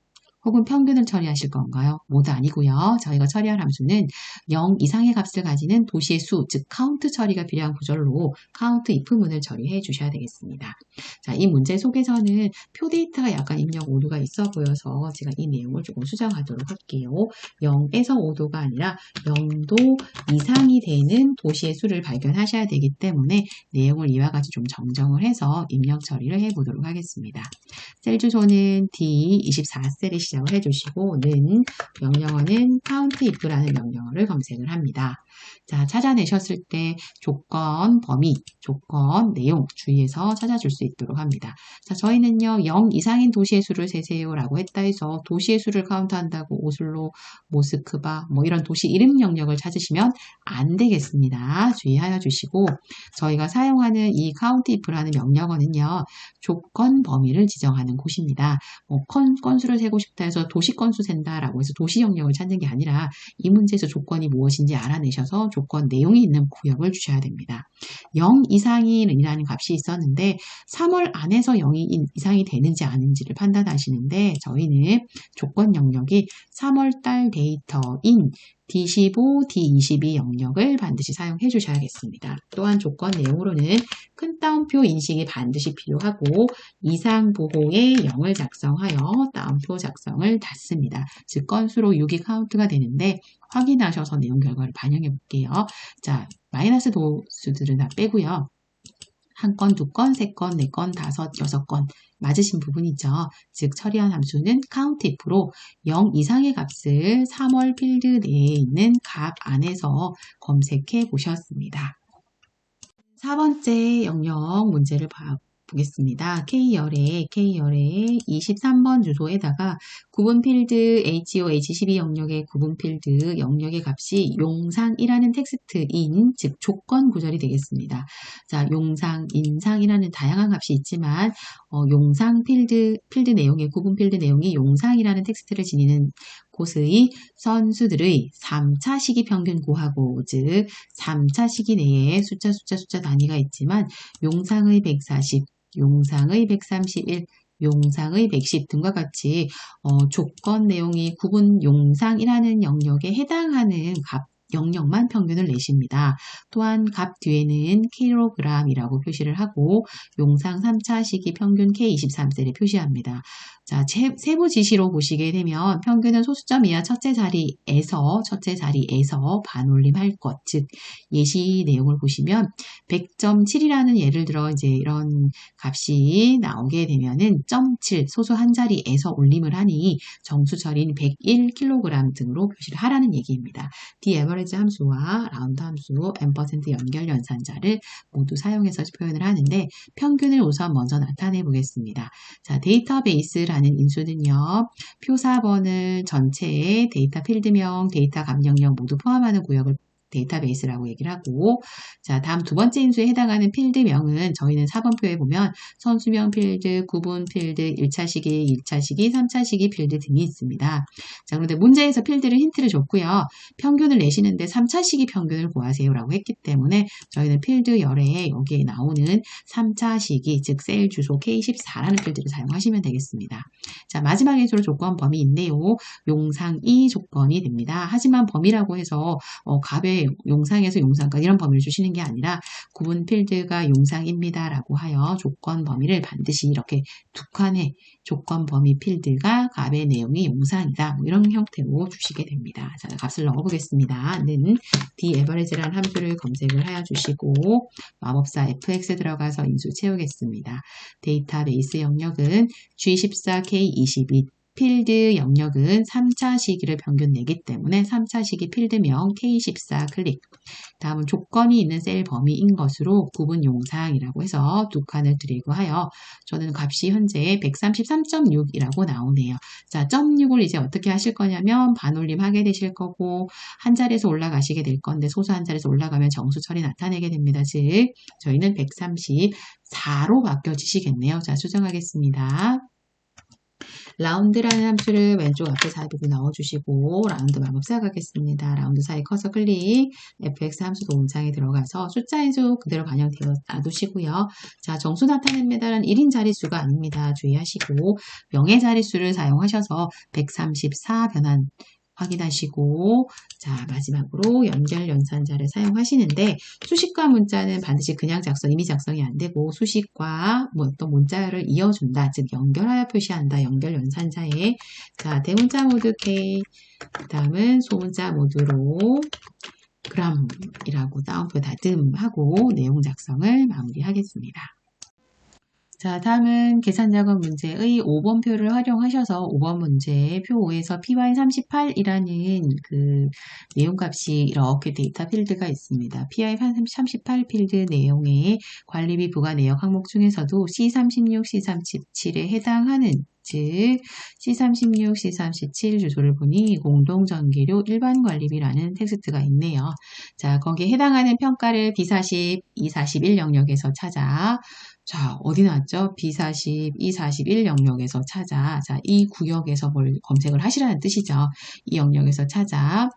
혹은 평균을 처리하실 건가요? 모두 아니고요. 저희가 처리할 함수는 0 이상의 값을 가지는 도시의 수, 즉 count 처리가 필요한 구절로 count if문을 처리해 주셔야 되겠습니다. 자, 이 문제 속에서는 표 데이터가 약간 입력 오류가 있어 보여서 제가 이 내용을 조금 수정하도록 할게요. 0에서 5도가 아니라 0도 이상이 되는 도시의 수를 발견하셔야 되기 때문에 내용을 이와 같이 좀 정정을 해서 입력 처리를 해보도록 하겠습니다. 셀 주소는 D24셀에 시작을 해주시고 는 명령어는 countif라는 명령어를 검색을 합니다. 자, 찾아내셨을 때 조건, 범위, 조건, 내용 주의해서 찾아줄 수 있도록 합니다. 자, 저희는요 0 이상인 도시의 수를 세세요 라고 했다 해서 도시의 수를 카운트한다고 오슬로, 모스크바 뭐 이런 도시 이름 영역을 찾으시면 안 되겠습니다. 주의하여 주시고 저희가 사용하는 이 countif라는 명령어는요 조건 범위를 지정하는 곳입니다. 건수를 세고 싶다 해서 도시 건수 센다라고 해서 도시 영역을 찾는 게 아니라 이 문제에서 조건이 무엇인지 알아내셔서 조건 내용이 있는 구역을 주셔야 됩니다. 0 이상이라는 값이 있었는데 3월 안에서 0이 이상이 되는지 아닌지를 판단하시는데 저희는 조건 영역이 3월달 데이터인 D15, D22 영역을 반드시 사용해 주셔야겠습니다. 또한 조건 내용으로는 큰 따옴표 인식이 반드시 필요하고 이상 보호에 0을 작성하여 따옴표 작성을 닫습니다. 즉 건수로 6이 카운트가 되는데 확인하셔서 내용 결과를 반영해 볼게요. 자, 마이너스 도수들은 다 빼고요. 1건, 2건, 3건, 4건, 5, 6건 맞으신 부분이죠. 즉 처리한 함수는 countif로 0 이상의 값을 3월 필드 내에 있는 값 안에서 검색해 보셨습니다. 4번째 영역 문제를 보겠습니다. K열에 23번 주소에다가 구분 필드 HO, H12 영역의 구분 필드 영역의 값이 용상이라는 텍스트인 즉 조건 구절이 되겠습니다. 자, 용상, 인상이라는 다양한 값이 있지만 용상 필드 내용의 구분 필드 내용이 용상이라는 텍스트를 지니는 곳의 선수들의 3차 시기 평균 구하고 즉 3차 시기 내에 숫자 단위가 있지만 용상의 140, 용상의 131, 용상의 110 등과 같이 조건 내용이 구분 용상이라는 영역에 해당하는 값 영역만 평균을 내십니다. 또한 값 뒤에는 킬로그램이라고 표시를 하고 용상 3차 시기 평균 K23셀에 표시합니다. 자, 세부 지시로 보시게 되면 평균은 소수점 이하 첫째 자리에서 반올림할 것, 즉 예시 내용을 보시면 100.7이라는 예를 들어 이제 이런 값이 나오게 되면은 0.7 소수 한 자리에서 올림을 하니 정수절인 101kg 등으로 표시를 하라는 얘기입니다. d-average 함수와 라운드 함수, n% 연결 연산자를 모두 사용해서 표현을 하는데 평균을 우선 먼저 나타내 보겠습니다. 자, 데이터베이스라는 인수는요. 표 4번을 전체에 데이터 필드명, 데이터 감정령 모두 포함하는 구역을 데이터베이스라고 얘기를 하고 자, 다음 두 번째 인수에 해당하는 필드명은 저희는 4번 표에 보면 선수명 필드, 구분 필드, 1차 시기, 2차 시기, 3차 시기 필드 등이 있습니다. 자, 그런데 문제에서 필드를 힌트를 줬고요. 평균을 내시는데 3차 시기 평균을 구하세요 라고 했기 때문에 저희는 필드 열에 여기에 나오는 3차 시기, 즉 셀 주소 K14라는 필드를 사용하시면 되겠습니다. 자, 마지막 인수로 조건 범위인데요. 용상 2 조건이 됩니다. 하지만 범위라고 해서 값의 이제 용상에서 용상까지 이런 범위를 주시는 게 아니라 구분 필드가 용상입니다라고 하여 조건 범위를 반드시 이렇게 두 칸의 조건 범위 필드가 값의 내용이 용상이다. 뭐 이런 형태로 주시게 됩니다. 자, 값을 넣어보겠습니다. 는 dAverage라는 함수를 검색을 하여 주시고 마법사 fx 들어가서 인수 채우겠습니다. 데이터베이스 영역은 G14K22 필드 영역은 3차 시기를 평균 내기 때문에 3차 시기 필드명 K14 클릭. 다음은 조건이 있는 셀 범위인 것으로 구분 용상이라고 해서 두 칸을 드래그하여 저는 값이 현재 133.6이라고 나오네요. 자, 0.6을 이제 어떻게 하실 거냐면 반올림 하게 되실 거고 한 자리에서 올라가시게 될 건데 소수 한 자리에서 올라가면 정수 처리 나타내게 됩니다. 즉 저희는 134로 바뀌어지시겠네요. 자, 수정하겠습니다. 라운드라는 함수를 왼쪽 앞에 사이드에 넣어주시고 라운드 마법사 가겠습니다. 라운드 사이 커서 클릭 fx 함수 도움창에 들어가서 숫자의 수 그대로 반영되어 놔두시고요. 자, 정수 나타냅니다는 1인 자릿수가 아닙니다. 주의하시고 명의 자릿수를 사용하셔서 134 변환 확인하시고 자 마지막으로 연결 연산자를 사용하시는데 수식과 문자는 반드시 그냥 작성, 이미 작성이 안 되고 수식과 뭐 어떤 문자를 이어준다. 즉 연결하여 표시한다. 연결 연산자에 자 대문자 모드 K 그 다음은 소문자 모드로 gram이라고 따옴표 다듬하고 내용 작성을 마무리하겠습니다. 자, 다음은 계산작업 문제의 5번 표를 활용하셔서 5번 문제 표 5에서 PY38이라는 그 내용값이 이렇게 데이터 필드가 있습니다. PY38 필드 내용의 관리비 부과 내역 항목 중에서도 C36, C37에 해당하는 즉 C36, C37 주소를 보니 공동전기료 일반관리비라는 텍스트가 있네요. 자, 거기에 해당하는 평가를 B40, E41 영역에서 찾아 자, 어디 나왔죠? B40, E41 영역에서 찾아. 자, 이 구역에서 뭘 검색을 하시라는 뜻이죠. 이 영역에서 찾아.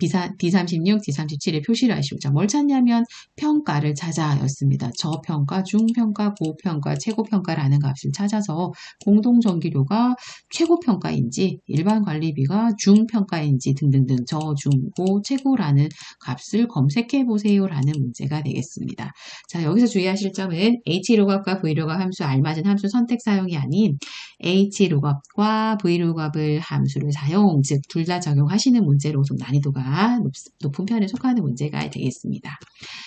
D36, D37에 표시를 하시고. 자, 뭘 찾냐면 평가를 찾아 였습니다. 저평가, 중평가, 고평가, 최고평가라는 값을 찾아서 공동전기료가 최고평가인지 일반관리비가 중평가인지 등등등 저, 중, 고, 최고라는 값을 검색해 보세요라는 문제가 되겠습니다. 자, 여기서 주의하실 점은 hlookup과 vlookup 함수 알맞은 함수 선택 사용이 아닌 hlookup과 vlookup을 함수를 사용, 즉 둘 다 적용하시는 문제로 좀 난이도가 높은 편에 속하는 문제가 되겠습니다.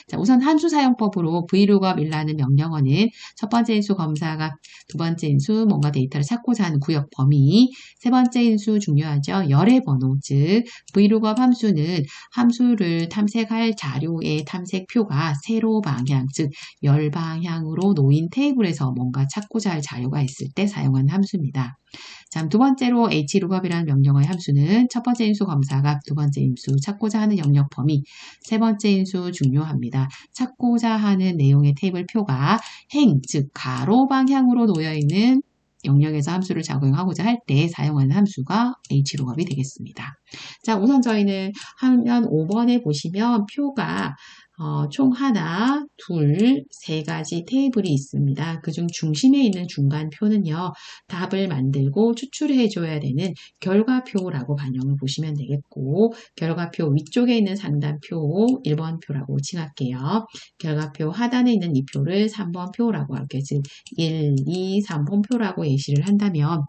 자, 우선 함수 사용법으로 vlookup이라는 명령어는 첫 번째 인수 검사가 두 번째 인수 뭔가 데이터를 찾고자 하는 구역 범위, 세 번째 인수 중요하죠. 열의 번호, 즉 vlookup 함수는 함수를 탐색할 자료의 탐색표가 세로 방향, 즉 열 방향으로 놓인 테이블에서 뭔가 찾고자 할 자료가 있을 때 사용하는 함수입니다. 자, 두 번째로 hlookup이라는 명령어의 함수는 첫 번째 인수 검사가 두 번째 인수 찾고자 하는 영역 범위, 세 번째 인수 중요합니다. 찾고자 하는 내용의 테이블 표가 행, 즉 가로 방향으로 놓여있는 영역에서 함수를 작용하고자 할 때 사용하는 함수가 hlookup이 되겠습니다. 자, 우선 저희는 화면 5번에 보시면 표가 총 하나, 둘, 세 가지 테이블이 있습니다. 그중 중심에 있는 중간 표는요, 답을 만들고 추출해 줘야 되는 결과표라고 반영을 보시면 되겠고, 결과표 위쪽에 있는 상단표 1번 표라고 칭할게요. 결과표 하단에 있는 이 표를 3번 표라고 할게요. 즉 1, 2, 3번 표라고 예시를 한다면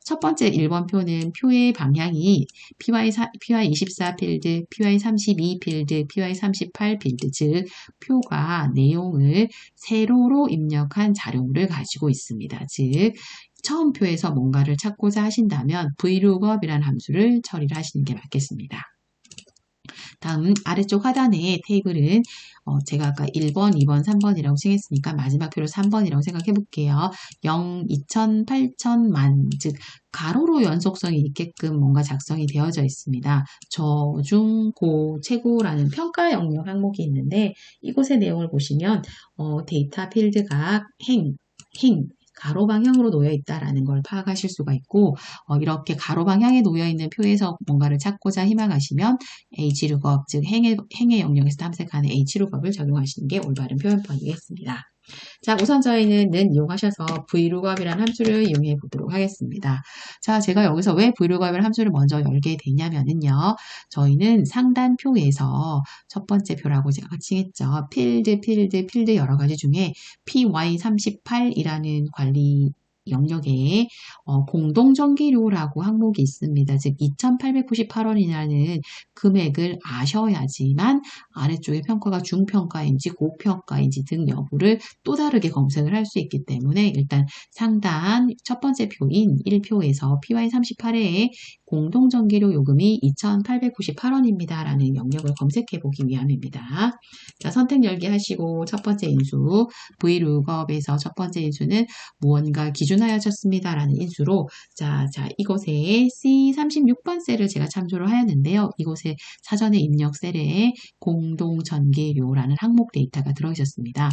첫 번째 1번 표는 표의 방향이 PY24 필드, PY32 필드, PY38 필드, 즉 표가 내용을 세로로 입력한 자료물을 가지고 있습니다. 즉 처음 표에서 뭔가를 찾고자 하신다면 vlookup이라는 함수를 처리를 하시는 게 맞겠습니다. 다음 아래쪽 하단의 테이블은 제가 아까 1번, 2번, 3번이라고 칭했으니까 마지막 표를 3번이라고 생각해 볼게요. 0, 2000, 8000, 만, 즉 가로로 연속성이 있게끔 뭔가 작성이 되어져 있습니다. 저, 중, 고, 최고라는 평가 영역 항목이 있는데 이곳의 내용을 보시면 데이터 필드가 행, 가로 방향으로 놓여 있다라는 걸 파악하실 수가 있고 이렇게 가로 방향에 놓여 있는 표에서 뭔가를 찾고자 희망하시면 hLookup, 즉 행의 영역에서 탐색하는 hLookup을 적용하시는 게 올바른 표현법이겠습니다. 자, 우선 저희는 는 이용하셔서 VLOOKUP이라는 함수를 이용해 보도록 하겠습니다. 자, 제가 여기서 왜 VLOOKUP이라는 함수를 먼저 열게 되냐면은요. 저희는 상단표에서 첫 번째 표라고 제가 같이 했죠. 필드 여러 가지 중에 PY38이라는 관리 영역에 공동전기료라고 항목이 있습니다. 즉 2,898원이라는 금액을 아셔야지만 아래쪽에 평가가 중평가인지 고평가인지 등 여부를 또 다르게 검색을 할 수 있기 때문에 일단 상단 첫 번째 표인 1표에서 PY38에 공동전기료 요금이 2,898원입니다. 라는 영역을 검색해 보기 위함입니다. 자, 선택 열기 하시고 첫 번째 인수 VLOOKUP에서 첫 번째 인수는 무언가 기준하여졌습니다. 라는 인수로 자, 이곳에 C36번 셀을 제가 참조를 하였는데요. 이곳에 사전에 입력 셀에 공동전기료라는 항목 데이터가 들어있었습니다.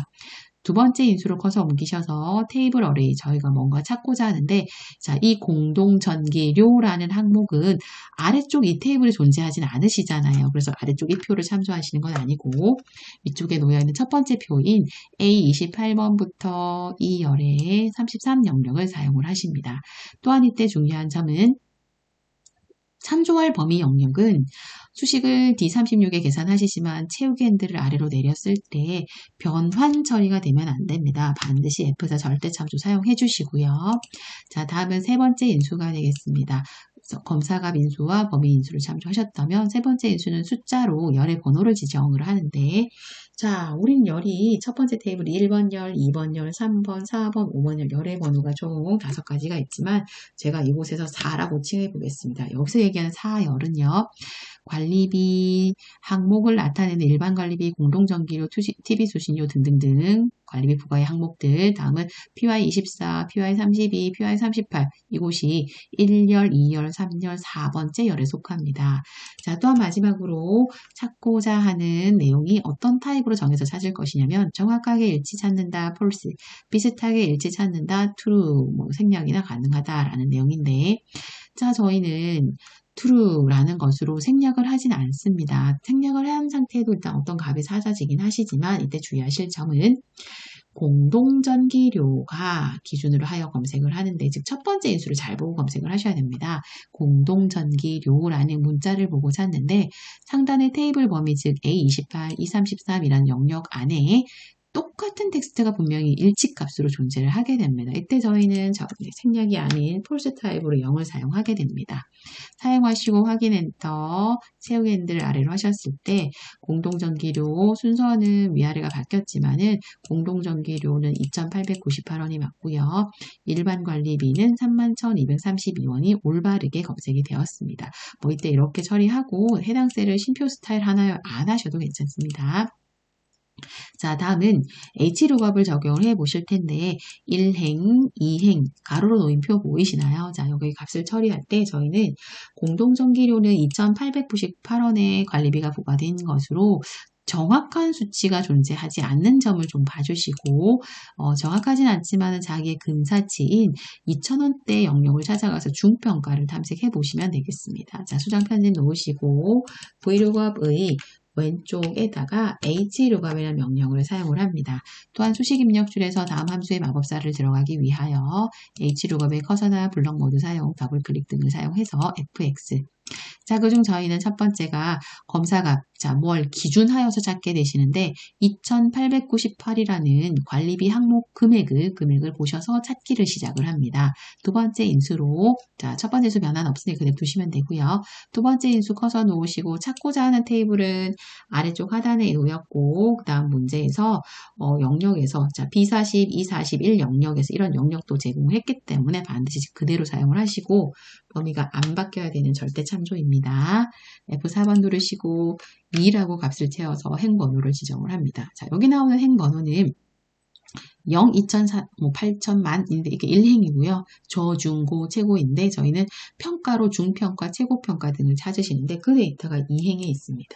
두 번째 인수로 커서 옮기셔서 테이블 어레이 저희가 뭔가 찾고자 하는데 자, 이 공동전기료라는 항목은 아래쪽 이 테이블에 존재하진 않으시잖아요. 그래서 아래쪽 이 표를 참조하시는 건 아니고 위쪽에 놓여있는 첫 번째 표인 A28번부터 이 열의 33 영역을 사용을 하십니다. 또한 이때 중요한 점은 참조할 범위 영역은 수식을 D36에 계산하시지만 채우기 핸들을 아래로 내렸을 때 변환 처리가 되면 안 됩니다. 반드시 F4 절대 참조 사용해 주시고요. 자, 다음은 세 번째 인수가 되겠습니다. 검사값 인수와 범위 인수를 참조하셨다면 세 번째 인수는 숫자로 열의 번호를 지정을 하는데 자, 우린 열이 첫 번째 테이블 1번 열, 2번 열, 3번, 4번, 5번 열 열의 번호가 총 5가지가 있지만 제가 이곳에서 4라고 칭해 보겠습니다. 여기서 얘기하는 4열은요. 관리비 항목을 나타내는 일반 관리비, 공동전기료, TV 수신료 등등등 관리비 부과의 항목들 다음은 PY24, PY32, PY38 이곳이 1열, 2열, 3열, 4번째 열에 속합니다. 자, 또한 마지막으로 찾고자 하는 내용이 어떤 타입으로 정해서 찾을 것이냐면 정확하게 일치 찾는다, false, 비슷하게 일치 찾는다, true, 생략이나 가능하다라는 내용인데 자, 저희는 true라는 것으로 생략을 하진 않습니다. 생략을 한 상태에도 일단 어떤 값이 찾아지긴 하시지만 이때 주의하실 점은 공동전기료가 기준으로 하여 검색을 하는데 즉 첫 번째 인수를 잘 보고 검색을 하셔야 됩니다. 공동전기료라는 문자를 보고 찾는데 상단의 테이블 범위 즉 A28, E33이라는 영역 안에 똑같은 텍스트가 분명히 일치값으로 존재를 하게 됩니다. 이때 저희는 생략이 아닌 false 타입으로 0을 사용하게 됩니다. 사용하시고 확인 엔터, 채우기 핸들을 아래로 하셨을 때 공동전기료 순서는 위아래가 바뀌었지만은 공동전기료는 2,898원이 맞고요. 일반 관리비는 31,232원이 올바르게 검색이 되었습니다. 이때 이렇게 처리하고 해당 셀을 쉼표 스타일 하나 안 하셔도 괜찮습니다. 자, 다음은 H룩업을 적용을 해 보실 텐데 1행, 2행, 가로로 놓인 표 보이시나요? 자, 여기 값을 처리할 때 저희는 공동전기료는 2,898원의 관리비가 부과된 것으로 정확한 수치가 존재하지 않는 점을 좀 봐주시고 정확하진 않지만 자기의 근사치인 2,000원대 영역을 찾아가서 중평가를 탐색해 보시면 되겠습니다. 자, 수정 편집 놓으시고 VLOOKUP의 왼쪽에다가 HLOOKUP이라는 명령을 사용을 합니다. 또한 수식 입력줄에서 다음 함수의 마법사를 들어가기 위하여 HLOOKUP의 커서나 블럭 모드 사용, 더블 클릭 등을 사용해서 FX. 자, 그중 저희는 첫 번째가 검사값, 자, 뭘 기준하여서 찾게 되시는데 2,898이라는 관리비 항목 금액을 보셔서 찾기를 시작을 합니다. 두 번째 인수로, 자, 첫 번째 인수 변환 없으니 그대로 두시면 되고요. 두 번째 인수 커서 놓으시고 찾고자 하는 테이블은 아래쪽 하단에 놓였고 그 다음 문제에서 영역에서 자, B40, E41 영역에서 이런 영역도 제공했기 때문에 반드시 그대로 사용을 하시고 범위가 안 바뀌어야 되는 절대 참조입니다. F4번 누르시고 2라고 값을 채워서 행번호를 지정을 합니다. 자, 여기 나오는 행번호는 0, 2,000, 8,000만인데 이게 1행이고요. 저중고 최고인데 저희는 평가로 중평가, 최고평가 등을 찾으시는데 그 데이터가 2행에 있습니다.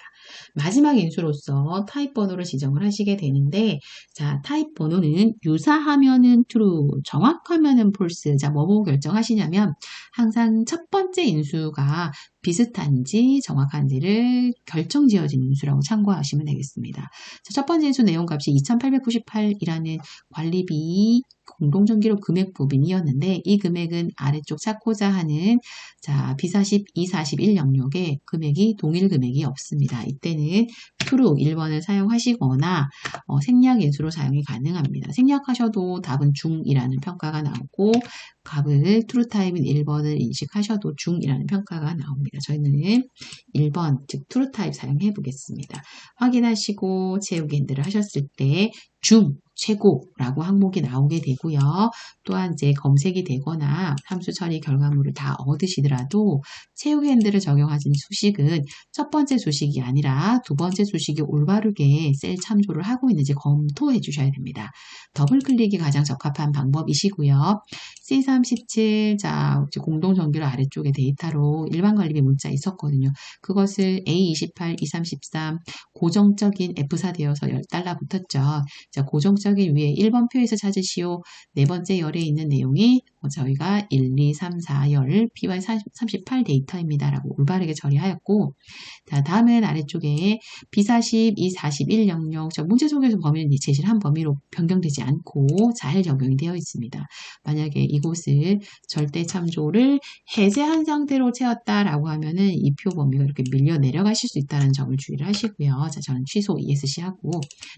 마지막 인수로서 타입 번호를 지정을 하시게 되는데 자, 타입 번호는 유사하면은 true, 정확하면은 false. 자, 뭐 보고 결정하시냐면 항상 첫 번째 인수가 비슷한지 정확한지를 결정 지어진 인수라고 참고하시면 되겠습니다. 자, 첫 번째 인수 내용값이 2,898이라는 관리비 공동전기료 금액 부분이었는데 이 금액은 아래쪽 찾고자 하는 자 B40, E41 영역에 금액이 동일 금액이 없습니다. 이때는 true 1번을 사용하시거나 생략인수로 사용이 가능합니다. 생략하셔도 답은 중이라는 평가가 나오고 값을 true 타입인 1번을 인식하셔도 중이라는 평가가 나옵니다. 저희는 1번 즉 true 타입 사용해 보겠습니다. 확인하시고 채우기 핸들을 하셨을 때 중, 최고라고 항목이 나오게 되고요. 또한 이제 검색이 되거나 함수 처리 결과물을 다 얻으시더라도 채우기 핸들을 적용하신 수식은 첫 번째 수식이 아니라 두 번째 수식이 올바르게 셀 참조를 하고 있는지 검토해 주셔야 됩니다. 더블 클릭이 가장 적합한 방법이시고요. C37, 자, 공동전기료 아래쪽에 데이터로 일반 관리비 문자 있었거든요. 그것을 A28, E33 고정적인 F4 되어서 $10 붙었죠. 자, 고정적인 위에 1번 표에서 찾으시오. 네 번째 열에 있는 내용이 저희가 1, 2, 3, 4 열 PY38 데이터입니다. 라고 올바르게 처리하였고 자, 다음은 아래쪽에 B40, E41 영역 문제 속에서 범위를 제시를 한 범위로 변경되지 않고 잘 적용이 되어 있습니다. 만약에 이곳을 절대 참조를 해제한 상태로 채웠다라고 하면은 이 표 범위가 이렇게 밀려 내려가실 수 있다는 점을 주의를 하시고요. 자, 저는 취소 ESC 하고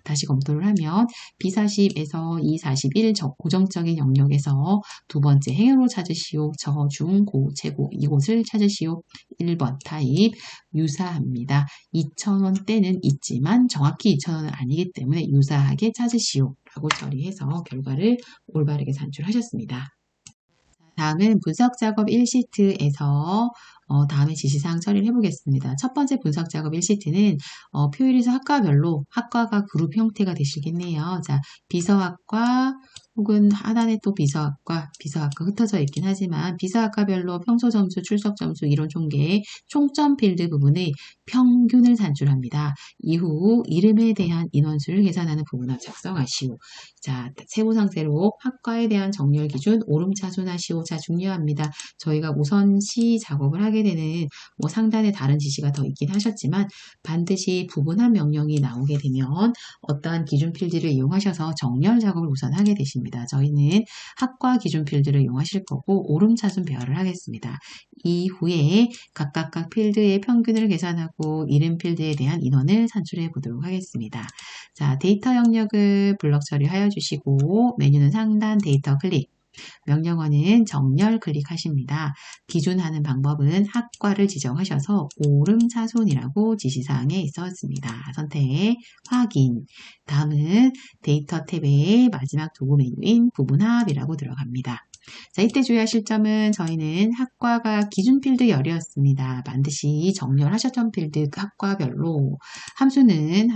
다시 검토를 하면 B40에서 E41 고정적인 영역에서 두 번째 행으로 찾으시오. 저, 중, 고, 최고 이곳을 찾으시오. 1번 타입 유사합니다. 2,000원대는 있지만 정확히 2,000원은 아니기 때문에 유사하게 찾으시오. 라고 처리해서 결과를 올바르게 산출하셨습니다. 다음은 분석 작업 1시트에서 다음에 지시사항 처리를 해보겠습니다. 첫 번째 분석 작업 1시트는 표일에서 학과별로 학과가 그룹 형태가 되시겠네요. 자, 비서학과 혹은 하단에 또 비서학과 흩어져 있긴 하지만 비서학과별로 평소 점수, 출석 점수, 이론 총계, 총점 필드 부분의 평균을 산출합니다. 이후 이름에 대한 인원수를 계산하는 부분을 작성하시오. 자, 세부 상태로 학과에 대한 정렬 기준 오름차순하시오. 자, 중요합니다. 저희가 우선시 작업을 하게 되는 상단에 다른 지시가 더 있긴 하셨지만 반드시 부분한 명령이 나오게 되면 어떠한 기준 필드를 이용하셔서 정렬 작업을 우선 하게 되십니다. 저희는 학과 기준 필드를 이용하실 거고 오름차순 배열을 하겠습니다. 이후에 각각 필드의 평균을 계산하고 이름 필드에 대한 인원을 산출해 보도록 하겠습니다. 자, 데이터 영역을 블럭 처리하여 주시고 메뉴는 상단 데이터 클릭, 명령어는 정렬 클릭하십니다. 기준하는 방법은 학과를 지정하셔서 오름차순이라고 지시사항에 있었습니다. 선택, 확인. 다음은 데이터 탭의 마지막 도구 메뉴인 부분합이라고 들어갑니다. 자, 이때 주의하실 점은 저희는 학과가 기준 필드 열이었습니다. 반드시 정렬하셨던 필드 학과별로 함수는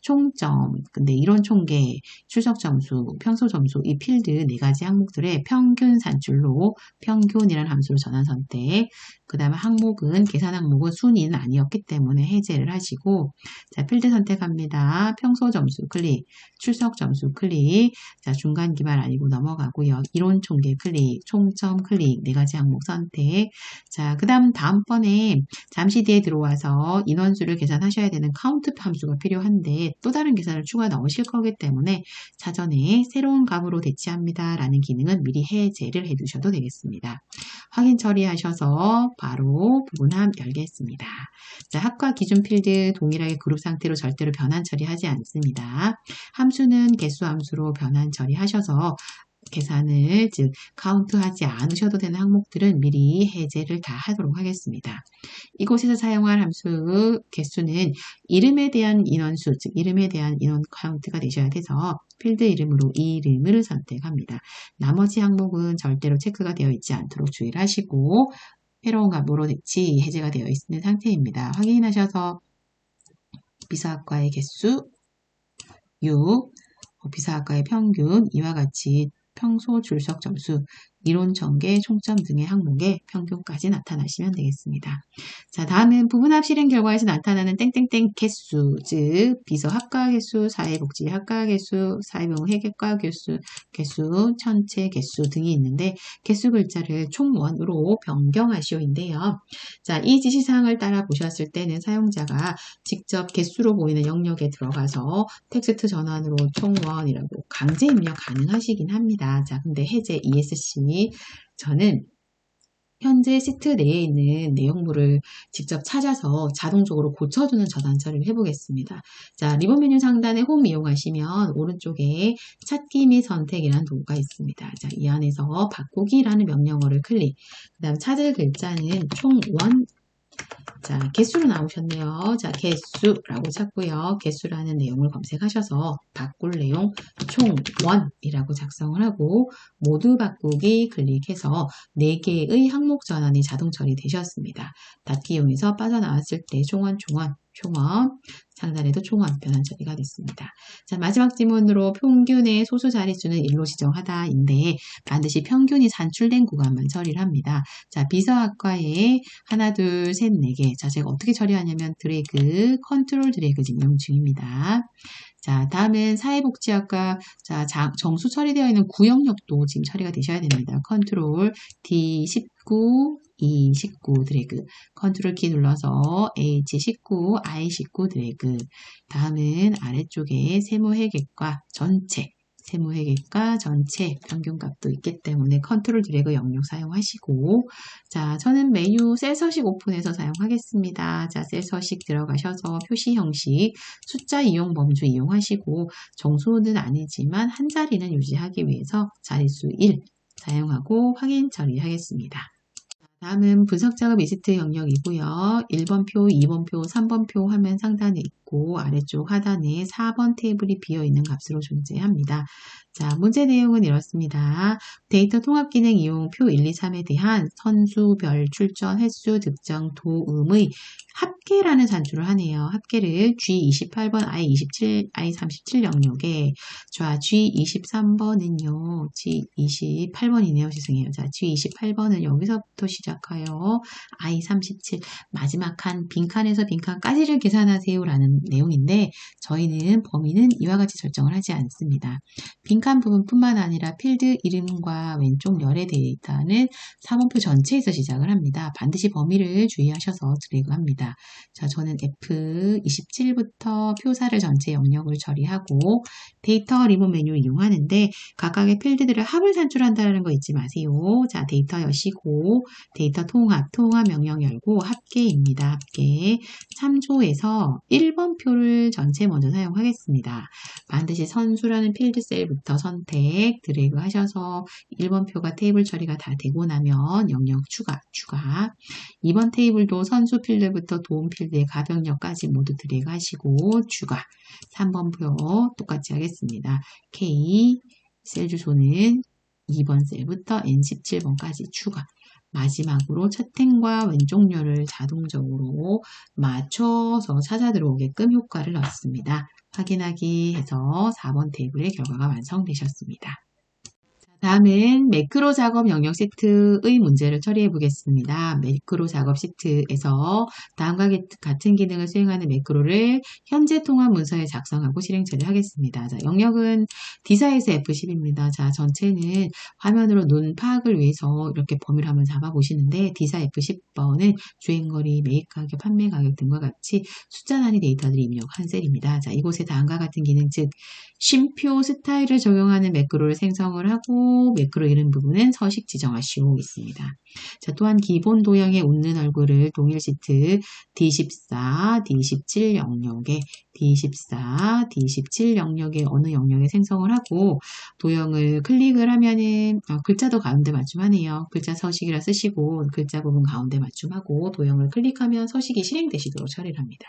총점, 근데 이론 총계, 출석 점수, 평소 점수 이 필드 네 가지 항목들의 평균 산출로 평균이라는 함수로 전환 선택. 그 다음에 항목은 계산 항목은 순위는 아니었기 때문에 해제를 하시고 자, 필드 선택합니다. 평소 점수 클릭, 출석 점수 클릭. 자, 중간 기말 아니고 넘어가고요. 이론 총계 클릭, 총점 클릭, 네 가지 항목 선택. 자, 그 다음 다음번에 잠시 뒤에 들어와서 인원수를 계산하셔야 되는 카운트 함수가 필요한데 또 다른 계산을 추가 넣으실 거기 때문에 사전에 새로운 값으로 대체합니다. 라는 기능은 미리 해제를 해두셔도 되겠습니다. 확인 처리하셔서 바로 부분합 열겠습니다. 자, 학과 기준 필드 동일하게 그룹 상태로 절대로 변환 처리하지 않습니다. 함수는 개수 함수로 변환 처리하셔서 계산을 즉 카운트하지 않으셔도 되는 항목들은 미리 해제를 다 하도록 하겠습니다. 이곳에서 사용할 함수 개수는 이름에 대한 인원수, 즉 이름에 대한 인원 카운트가 되셔야 돼서 필드 이름으로 이름을 선택합니다. 나머지 항목은 절대로 체크가 되어 있지 않도록 주의를 하시고 새로운 값으로 대치 해제가 되어 있는 상태입니다. 확인하셔서 비서학과의 개수 6, 비사학과의 평균, 이와 같이 평소 출석 점수, 이론 전개, 총점 등의 항목에 평균까지 나타나시면 되겠습니다. 자, 다음은 부분합 실행 결과에서 나타나는 땡땡땡 개수, 즉 비서학과 개수, 사회복지학과 개수, 사회병회계과 개수, 전체 개수 등이 있는데 개수 글자를 총원으로 변경하시오인데요. 자, 이 지시사항을 따라 보셨을 때는 사용자가 직접 개수로 보이는 영역에 들어가서 텍스트 전환으로 총원이라고 강제 입력 가능하시긴 합니다. 자, 근데 해제 ESC 저는 현재 시트 내에 있는 내용물을 직접 찾아서 자동적으로 고쳐주는 저단 처리를 해보겠습니다. 자, 리본 메뉴 상단에 홈 이용하시면 오른쪽에 찾기 및 선택이라는 도구가 있습니다. 자, 이 안에서 바꾸기라는 명령어를 클릭, 그 다음 찾을 글자는 총원, 자, 개수로 나오셨네요. 자, 개수라고 찾고요. 개수라는 내용을 검색하셔서 바꿀 내용 총원이라고 작성을 하고 모두 바꾸기 클릭해서 4개의 항목 전환이 자동 처리되셨습니다. 닫기 이용해서 빠져나왔을 때 총원 상단에도 총원 변환 처리가 됐습니다. 자, 마지막 지문으로 평균의 소수 자릿수는 1로 지정하다인데 반드시 평균이 산출된 구간만 처리를 합니다. 자, 비서학과에 하나, 둘, 셋, 4개. 자, 제가 어떻게 처리하냐면 드래그, 컨트롤 드래그 임용 중입니다. 자, 다음은 사회복지학과, 자, 정수 처리되어 있는 구역력도 지금 처리가 되셔야 됩니다. 컨트롤 D19, E19 드래그, 컨트롤 키 눌러서 H19, I19 드래그. 다음은 아래쪽에 세무회계과 전체, 세무회계과 전체 평균값도 있기 때문에 컨트롤 드래그 영역 사용하시고, 자, 저는 메뉴 셀 서식 오픈해서 사용하겠습니다. 자, 셀 서식 들어가셔서 표시 형식, 숫자 이용 범주 이용하시고, 정수는 아니지만 한 자리는 유지하기 위해서 자릿수 1 사용하고 확인 처리하겠습니다. 다음은 분석작업 리스트 영역이고요. 1번표, 2번표, 3번표 화면 상단에 있고 아래쪽 하단에 4번 테이블이 비어있는 값으로 존재합니다. 자, 문제 내용은 이렇습니다. 데이터 통합 기능 이용 표 1, 2, 3에 대한 선수별 출전 횟수 득정 도음의 합계라는 산출을 하네요. 합계를 G28번, I27 영역에 자, G23번은요. G28번이네요. 죄송해요. 자, G28번은 여기서부터 시작하여 I37 마지막 한 빈칸에서 빈칸까지를 계산하세요라는 내용인데 저희는 범위는 이와 같이 설정을 하지 않습니다. 빈칸 부분뿐만 아니라 필드 이름과 왼쪽 열의 데이터는 3번표 전체에서 시작을 합니다. 반드시 범위를 주의하셔서 드래그합니다. 자, 저는 F27부터 표사를 전체 영역을 처리하고 데이터 리본 메뉴를 이용하는데 각각의 필드들을 합을 산출한다는 거 잊지 마세요. 자, 데이터 여시고 데이터 통합 명령 열고 합계입니다. 합계 참조해서 1번 표를 전체 먼저 사용하겠습니다. 반드시 선수라는 필드 셀부터 선택 드래그 하셔서 1번 표가 테이블 처리가 다 되고 나면 영역 추가 2번 테이블도 선수 필드부터 도움 필드의 가변력까지 모두 드래그 하시고 추가 3번 표 똑같이 하겠습니다. K 셀 주소는 2번 셀부터 N17번까지 추가 마지막으로 채팅과 왼쪽 열을 자동적으로 맞춰서 찾아 들어오게끔 효과를 넣습니다. 확인하기 해서 4번 테이블의 결과가 완성되셨습니다. 다음은 매크로 작업 영역 시트의 문제를 처리해 보겠습니다. 매크로 작업 시트에서 다음과 같은 기능을 수행하는 매크로를 현재 통합 문서에 작성하고 실행 처리하겠습니다. 자, 영역은 D사에서 F10입니다. 자, 전체는 화면으로 눈 파악을 위해서 이렇게 범위를 한번 잡아보시는데 D사 F10번은 주행거리, 매입가격, 판매가격 등과 같이 숫자 단위 데이터들이 입력한 셀입니다. 자, 이곳에 다음과 같은 기능, 즉 쉼표 스타일을 적용하는 매크로를 생성을 하고 매크로 이름 부분은 서식 지정하시오 있습니다. 자, 또한 기본 도형의 웃는 얼굴을 동일 시트 D14, D17 영역에 D14, D17 영역에 어느 영역에 생성을 하고 도형을 클릭을 하면은 글자도 가운데 맞춤하네요. 글자 서식이라 쓰시고 글자 부분 가운데 맞춤하고 도형을 클릭하면 서식이 실행되시도록 처리를 합니다.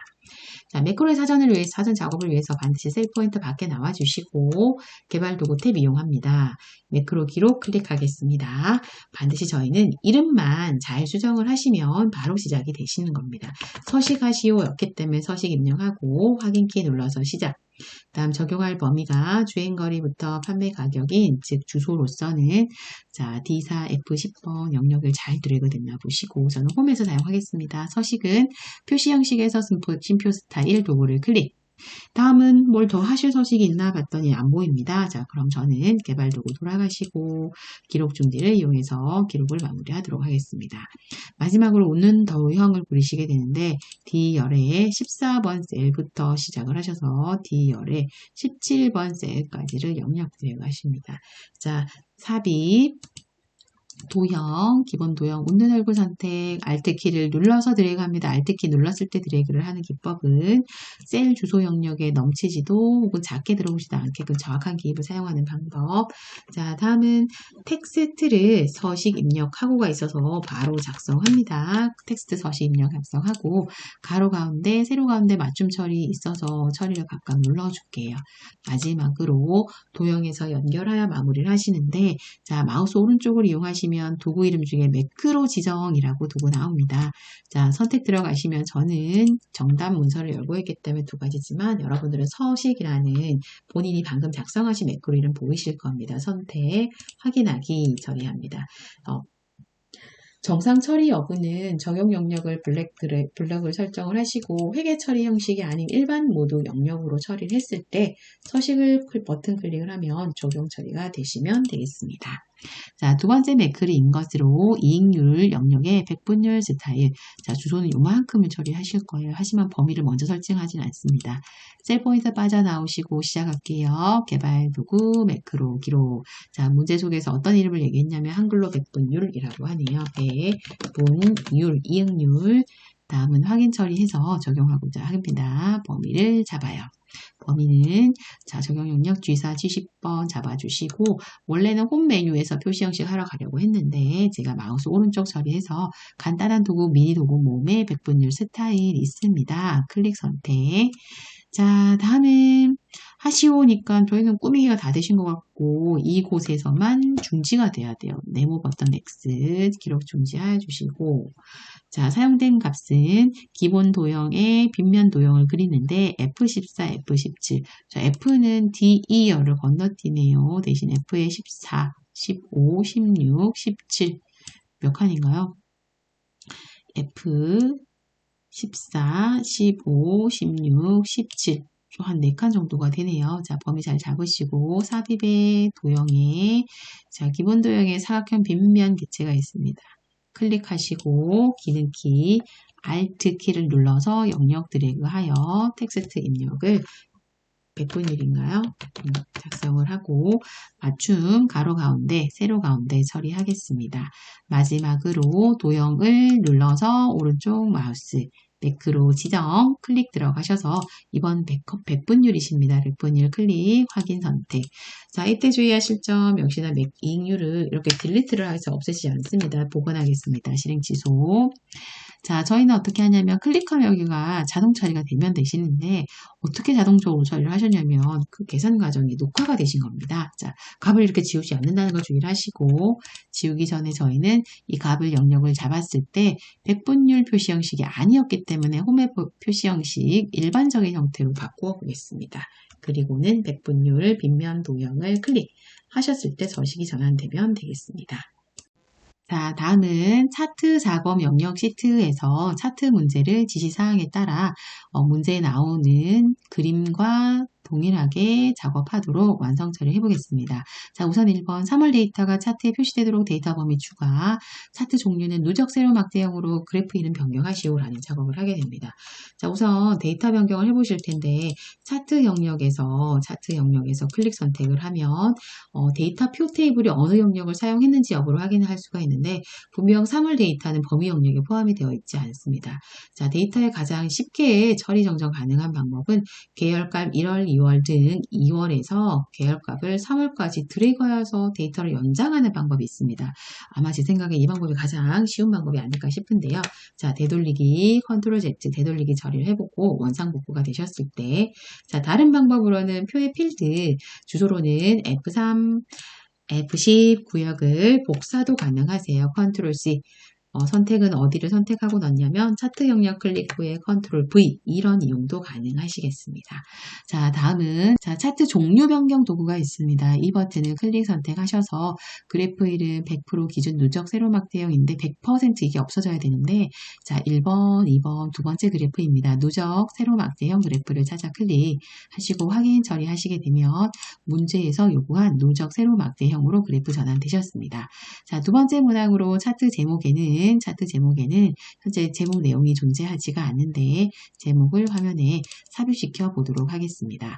자, 매크로의 사전 작업을 위해서 반드시 셀 포인트 밖에 나와주시고 개발 도구 탭 이용합니다. 매크로 기록 클릭하겠습니다. 반드시 저희는 이름만 잘 수정을 하시면 바로 시작이 되시는 겁니다. 서식하시오였기 때문에 서식 입력하고 확인키 눌러서 시작. 다음 적용할 범위가 주행거리부터 판매 가격인 즉 주소로서는 자 D4 F10번 영역을 잘 드래그 됐나 보시고 저는 홈에서 사용하겠습니다. 서식은 표시 형식에서 심표 스타일 도구를 클릭. 다음은 뭘 더 하실 서식이 있나 봤더니 안 보입니다. 자, 그럼 저는 개발 도구 돌아가시고 기록 중지를 이용해서 기록을 마무리하도록 하겠습니다. 마지막으로 웃는 도형을 그리시게 되는데 D열의 14번 셀부터 시작을 하셔서 D열의 17번 셀까지를 영역 드래그 하십니다. 자, 삽입 도형, 기본 도형, 웃는 얼굴 선택, Alt키를 눌러서 드래그합니다. Alt키 눌렀을 때 드래그를 하는 기법은 셀 주소 영역에 넘치지도 혹은 작게 들어오지도 않게끔 정확한 기입을 사용하는 방법. 자, 다음은 텍스트를 서식 입력하고가 있어서 바로 작성합니다. 텍스트 서식 입력 작성하고 가로 가운데, 세로 가운데 맞춤 처리 있어서 처리를 각각 눌러줄게요. 마지막으로 도형에서 연결하여 마무리를 하시는데 자, 마우스 오른쪽을 이용하시면 도구 이름 중에 매크로 지정이라고 도구 나옵니다. 자, 선택 들어가시면 저는 정답 문서를 열고 있기 때문에 두 가지지만 여러분들은 서식이라는 본인이 방금 작성하신 매크로 이름 보이실 겁니다. 선택, 확인하기 처리합니다. 정상 처리 여부는 적용 영역을 블럭을 설정을 하시고 회계 처리 형식이 아닌 일반 모드 영역으로 처리를 했을 때 서식을 버튼 클릭을 하면 적용 처리가 되시면 되겠습니다. 자, 두 번째 매크로인 것으로 이익률 영역의 백분율 스타일. 자, 주소는 요만큼을 처리하실 거예요. 하지만 범위를 먼저 설정하진 않습니다. 셀 포인트 빠져나오시고 시작할게요. 개발 도구, 매크로, 기록. 자, 문제 속에서 어떤 이름을 얘기했냐면 한글로 백분율이라고 하네요. 백분율, 이익률. 다음은 확인 처리해서 적용하고자 합니다. 범위를 잡아요. 범위는 자 적용 영역 G4 70번 잡아주시고 원래는 홈 메뉴에서 표시 형식 하러 가려고 했는데 제가 마우스 오른쪽 처리해서 간단한 도구 미니 도구 몸에 백분율 스타일 있습니다. 클릭 선택. 자, 다음은 하시오니까 저희는 꾸미기가 다 되신 것 같고 이곳에서만 중지가 돼야 돼요. 네모 버튼 X 기록 중지해 주시고 자, 사용된 값은 기본 도형의 빗면 도형을 그리는데 F14, F17. 자, F는 DE열을 건너뛰네요. 대신 F에 14, 15, 16, 17. 몇 칸인가요? F 14, 15, 16, 17. 한 4칸 정도가 되네요. 자, 범위 잘 잡으시고 삽입의 도형에 자, 기본 도형에 사각형 빗면 개체가 있습니다. 클릭하시고 기능키 Alt키를 눌러서 영역 드래그하여 텍스트 입력을 백분율인가요? 작성을 하고 맞춤 가로 가운데 세로 가운데 처리하겠습니다. 마지막으로 도형을 눌러서 오른쪽 마우스 매크로 지정 클릭 들어가셔서 이번 백분율이십니다. 백분율 클릭 확인 선택. 자, 이때 주의하실 점 역시나 이익률을 이렇게 딜리트를 해서 없애지 않습니다. 복원하겠습니다. 실행 취소. 자, 저희는 어떻게 하냐면 클릭하면 여기가 자동 처리가 되면 되시는데 어떻게 자동적으로 처리를 하셨냐면 그 계산 과정이 녹화가 되신 겁니다. 자, 값을 이렇게 지우지 않는다는 걸 주의를 하시고 지우기 전에 저희는 이 값을 영역을 잡았을 때 백분율 표시 형식이 아니었기 때문에 홈의 표시 형식 일반적인 형태로 바꾸어 보겠습니다. 그리고는 백분율 빗면 도형을 클릭하셨을 때 서식이 전환되면 되겠습니다. 자, 다음은 차트 작업 영역 시트에서 차트 문제를 지시사항에 따라 문제에 나오는 그림과 동일하게 작업하도록 완성 처리해 보겠습니다. 자, 우선 1번 3월 데이터가 차트에 표시되도록 데이터 범위 추가, 차트 종류는 누적 세로 막대형으로 그래프 이름 변경하시오라는 작업을 하게 됩니다. 자, 우선 데이터 변경을 해보실 텐데 차트 영역에서 클릭 선택을 하면 데이터 표 테이블이 어느 영역을 사용했는지 여부를 확인할 수가 있는데 분명 3월 데이터는 범위 영역에 포함이 되어 있지 않습니다. 자, 데이터의 가장 쉽게 처리 정정 가능한 방법은 계열값 1월, 2월 등 2월에서 계열값을 3월까지 드래그해서 데이터를 연장하는 방법이 있습니다. 아마 제 생각에 이 방법이 가장 쉬운 방법이 아닐까 싶은데요. 자, 되돌리기, 컨트롤 Z 되돌리기 처리를 해보고 원상 복구가 되셨을 때 자, 다른 방법으로는 표의 필드 주소로는 F3, F10 구역을 복사도 가능하세요. 컨트롤 C 선택은 어디를 선택하고 넣냐면 차트 영역 클릭 후에 컨트롤 V 이런 이용도 가능하시겠습니다. 자, 다음은 차트 종류 변경 도구가 있습니다. 이 버튼을 클릭 선택하셔서 그래프 이름 100% 기준 누적 세로막 대형인데 100% 이게 없어져야 되는데 자, 1번, 2번 두 번째 그래프입니다. 누적 세로막 대형 그래프를 찾아 클릭하시고 확인 처리하시게 되면 문제에서 요구한 누적 세로막 대형으로 그래프 전환되셨습니다. 자, 두 번째 문항으로 차트 제목에는 현재 제목 내용이 존재하지가 않는데 제목을 화면에 삽입시켜 보도록 하겠습니다.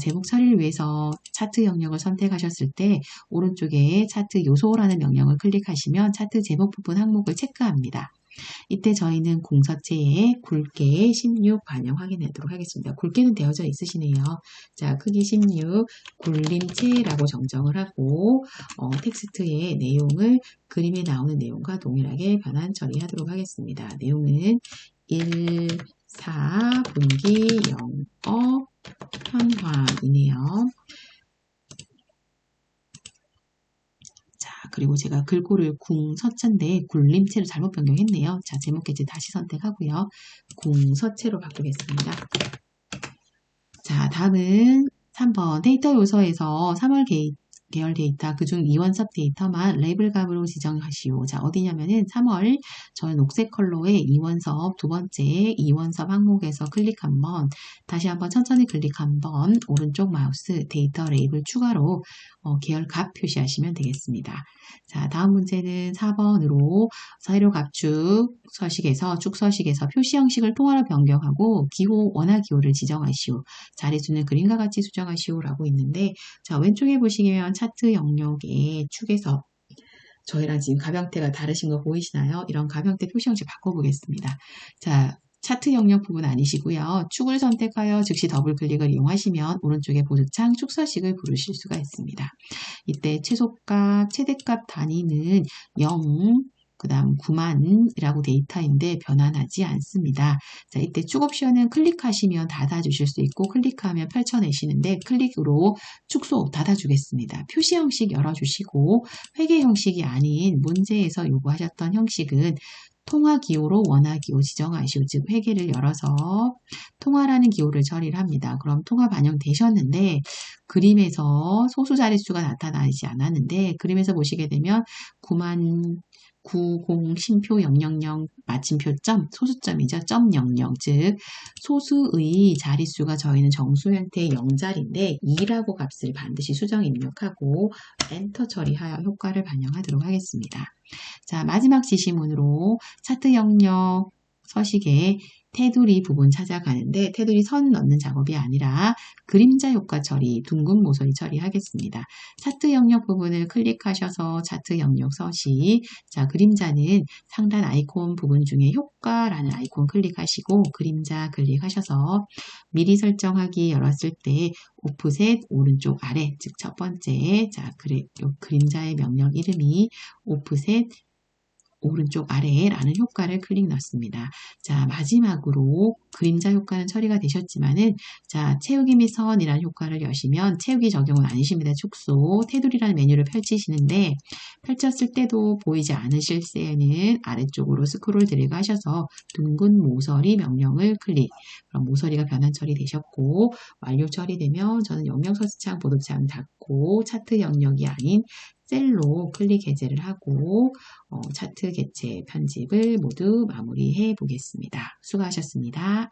제목 처리를 위해서 차트 영역을 선택하셨을 때 오른쪽에 차트 요소라는 명령을 클릭하시면 차트 제목 부분 항목을 체크합니다. 이때 저희는 공서체에 굵게 16 반영 확인하도록 하겠습니다. 굵게는 되어져 있으시네요. 자, 크기 16 굴림체라고 정정을 하고 텍스트의 내용을 그림에 나오는 내용과 동일하게 변환 처리하도록 하겠습니다. 내용은 1, 4 분기 영업 현황이네요. 그리고 제가 글꼴을 궁서체인데 굴림체로 잘못 변경했네요. 자, 제목 개체 다시 선택하고요. 궁서체로 바꾸겠습니다. 자, 다음은 3번 데이터 요소에서 3월 계열 데이터 그중 이원섭 데이터만 레이블 값으로 지정하시오. 자, 어디냐면은 3월 저는 녹색 컬러의 이원섭 두 번째 이원섭 항목에서 클릭 한번 다시 한번 천천히 클릭 한번 오른쪽 마우스 데이터 레이블 추가로 계열 값 표시하시면 되겠습니다. 자, 다음 문제는 4번으로 사이로 값축 축서식에서 표시 형식을 통화로 변경하고 기호 원화 기호를 지정하시오. 자리수는 그림과 같이 수정하시오라고 있는데 자, 왼쪽에 보시면 차트 영역의 축에서 저희랑 지금 가명대가 다르신 거 보이시나요? 이런 가명대 표시 형식 바꿔보겠습니다. 자, 차트 영역 부분 아니시고요. 축을 선택하여 즉시 더블 클릭을 이용하시면 오른쪽에 보드창 축서식을 부르실 수가 있습니다. 이때 최소값, 최대값 단위는 0, 그 다음 9만이라고 데이터인데 변환하지 않습니다. 자, 이때 축 옵션은 클릭하시면 닫아주실 수 있고 클릭하면 펼쳐내시는데 클릭으로 축소 닫아주겠습니다. 표시 형식 열어주시고 회계 형식이 아닌 문제에서 요구하셨던 형식은 통화 기호로 원화 기호 지정하시오. 즉 회계를 열어서 통화라는 기호를 처리를 합니다. 그럼 통화 반영되셨는데 그림에서 소수 자릿수가 나타나지 않았는데 그림에서 보시게 되면 9만 90 쉼표 000 마침표점 소수점이죠. 점 00 즉 소수의 자릿수가 저희는 정수 형태의 0자리인데 2라고 값을 반드시 수정 입력하고 엔터 처리하여 효과를 반영하도록 하겠습니다. 자, 마지막 지시문으로 차트 영역 서식에 테두리 부분 찾아가는데 테두리 선 넣는 작업이 아니라 그림자 효과 처리, 둥근 모서리 처리하겠습니다. 차트 영역 부분을 클릭하셔서 차트 영역 서식, 자, 그림자는 상단 아이콘 부분 중에 효과라는 아이콘 클릭하시고 그림자 클릭하셔서 미리 설정하기 열었을 때 오프셋 오른쪽 아래, 즉 첫 번째, 자, 그림자의 명령 이름이 오프셋 오른쪽 아래라는 효과를 클릭 넣습니다. 자, 마지막으로 그림자 효과는 처리가 되셨지만은 자, 채우기 및 선이라는 효과를 여시면 채우기 적용은 아니십니다. 축소, 테두리라는 메뉴를 펼치시는데 펼쳤을 때도 보이지 않으실 때에는 아래쪽으로 스크롤 드래그 하셔서 둥근 모서리 명령을 클릭. 그럼 모서리가 변환 처리되셨고 완료 처리되면 저는 영역 서식창 보도창 닫고 차트 영역이 아닌 셀로 클릭 해제를 하고 차트 개체 편집을 모두 마무리해 보겠습니다. 수고하셨습니다.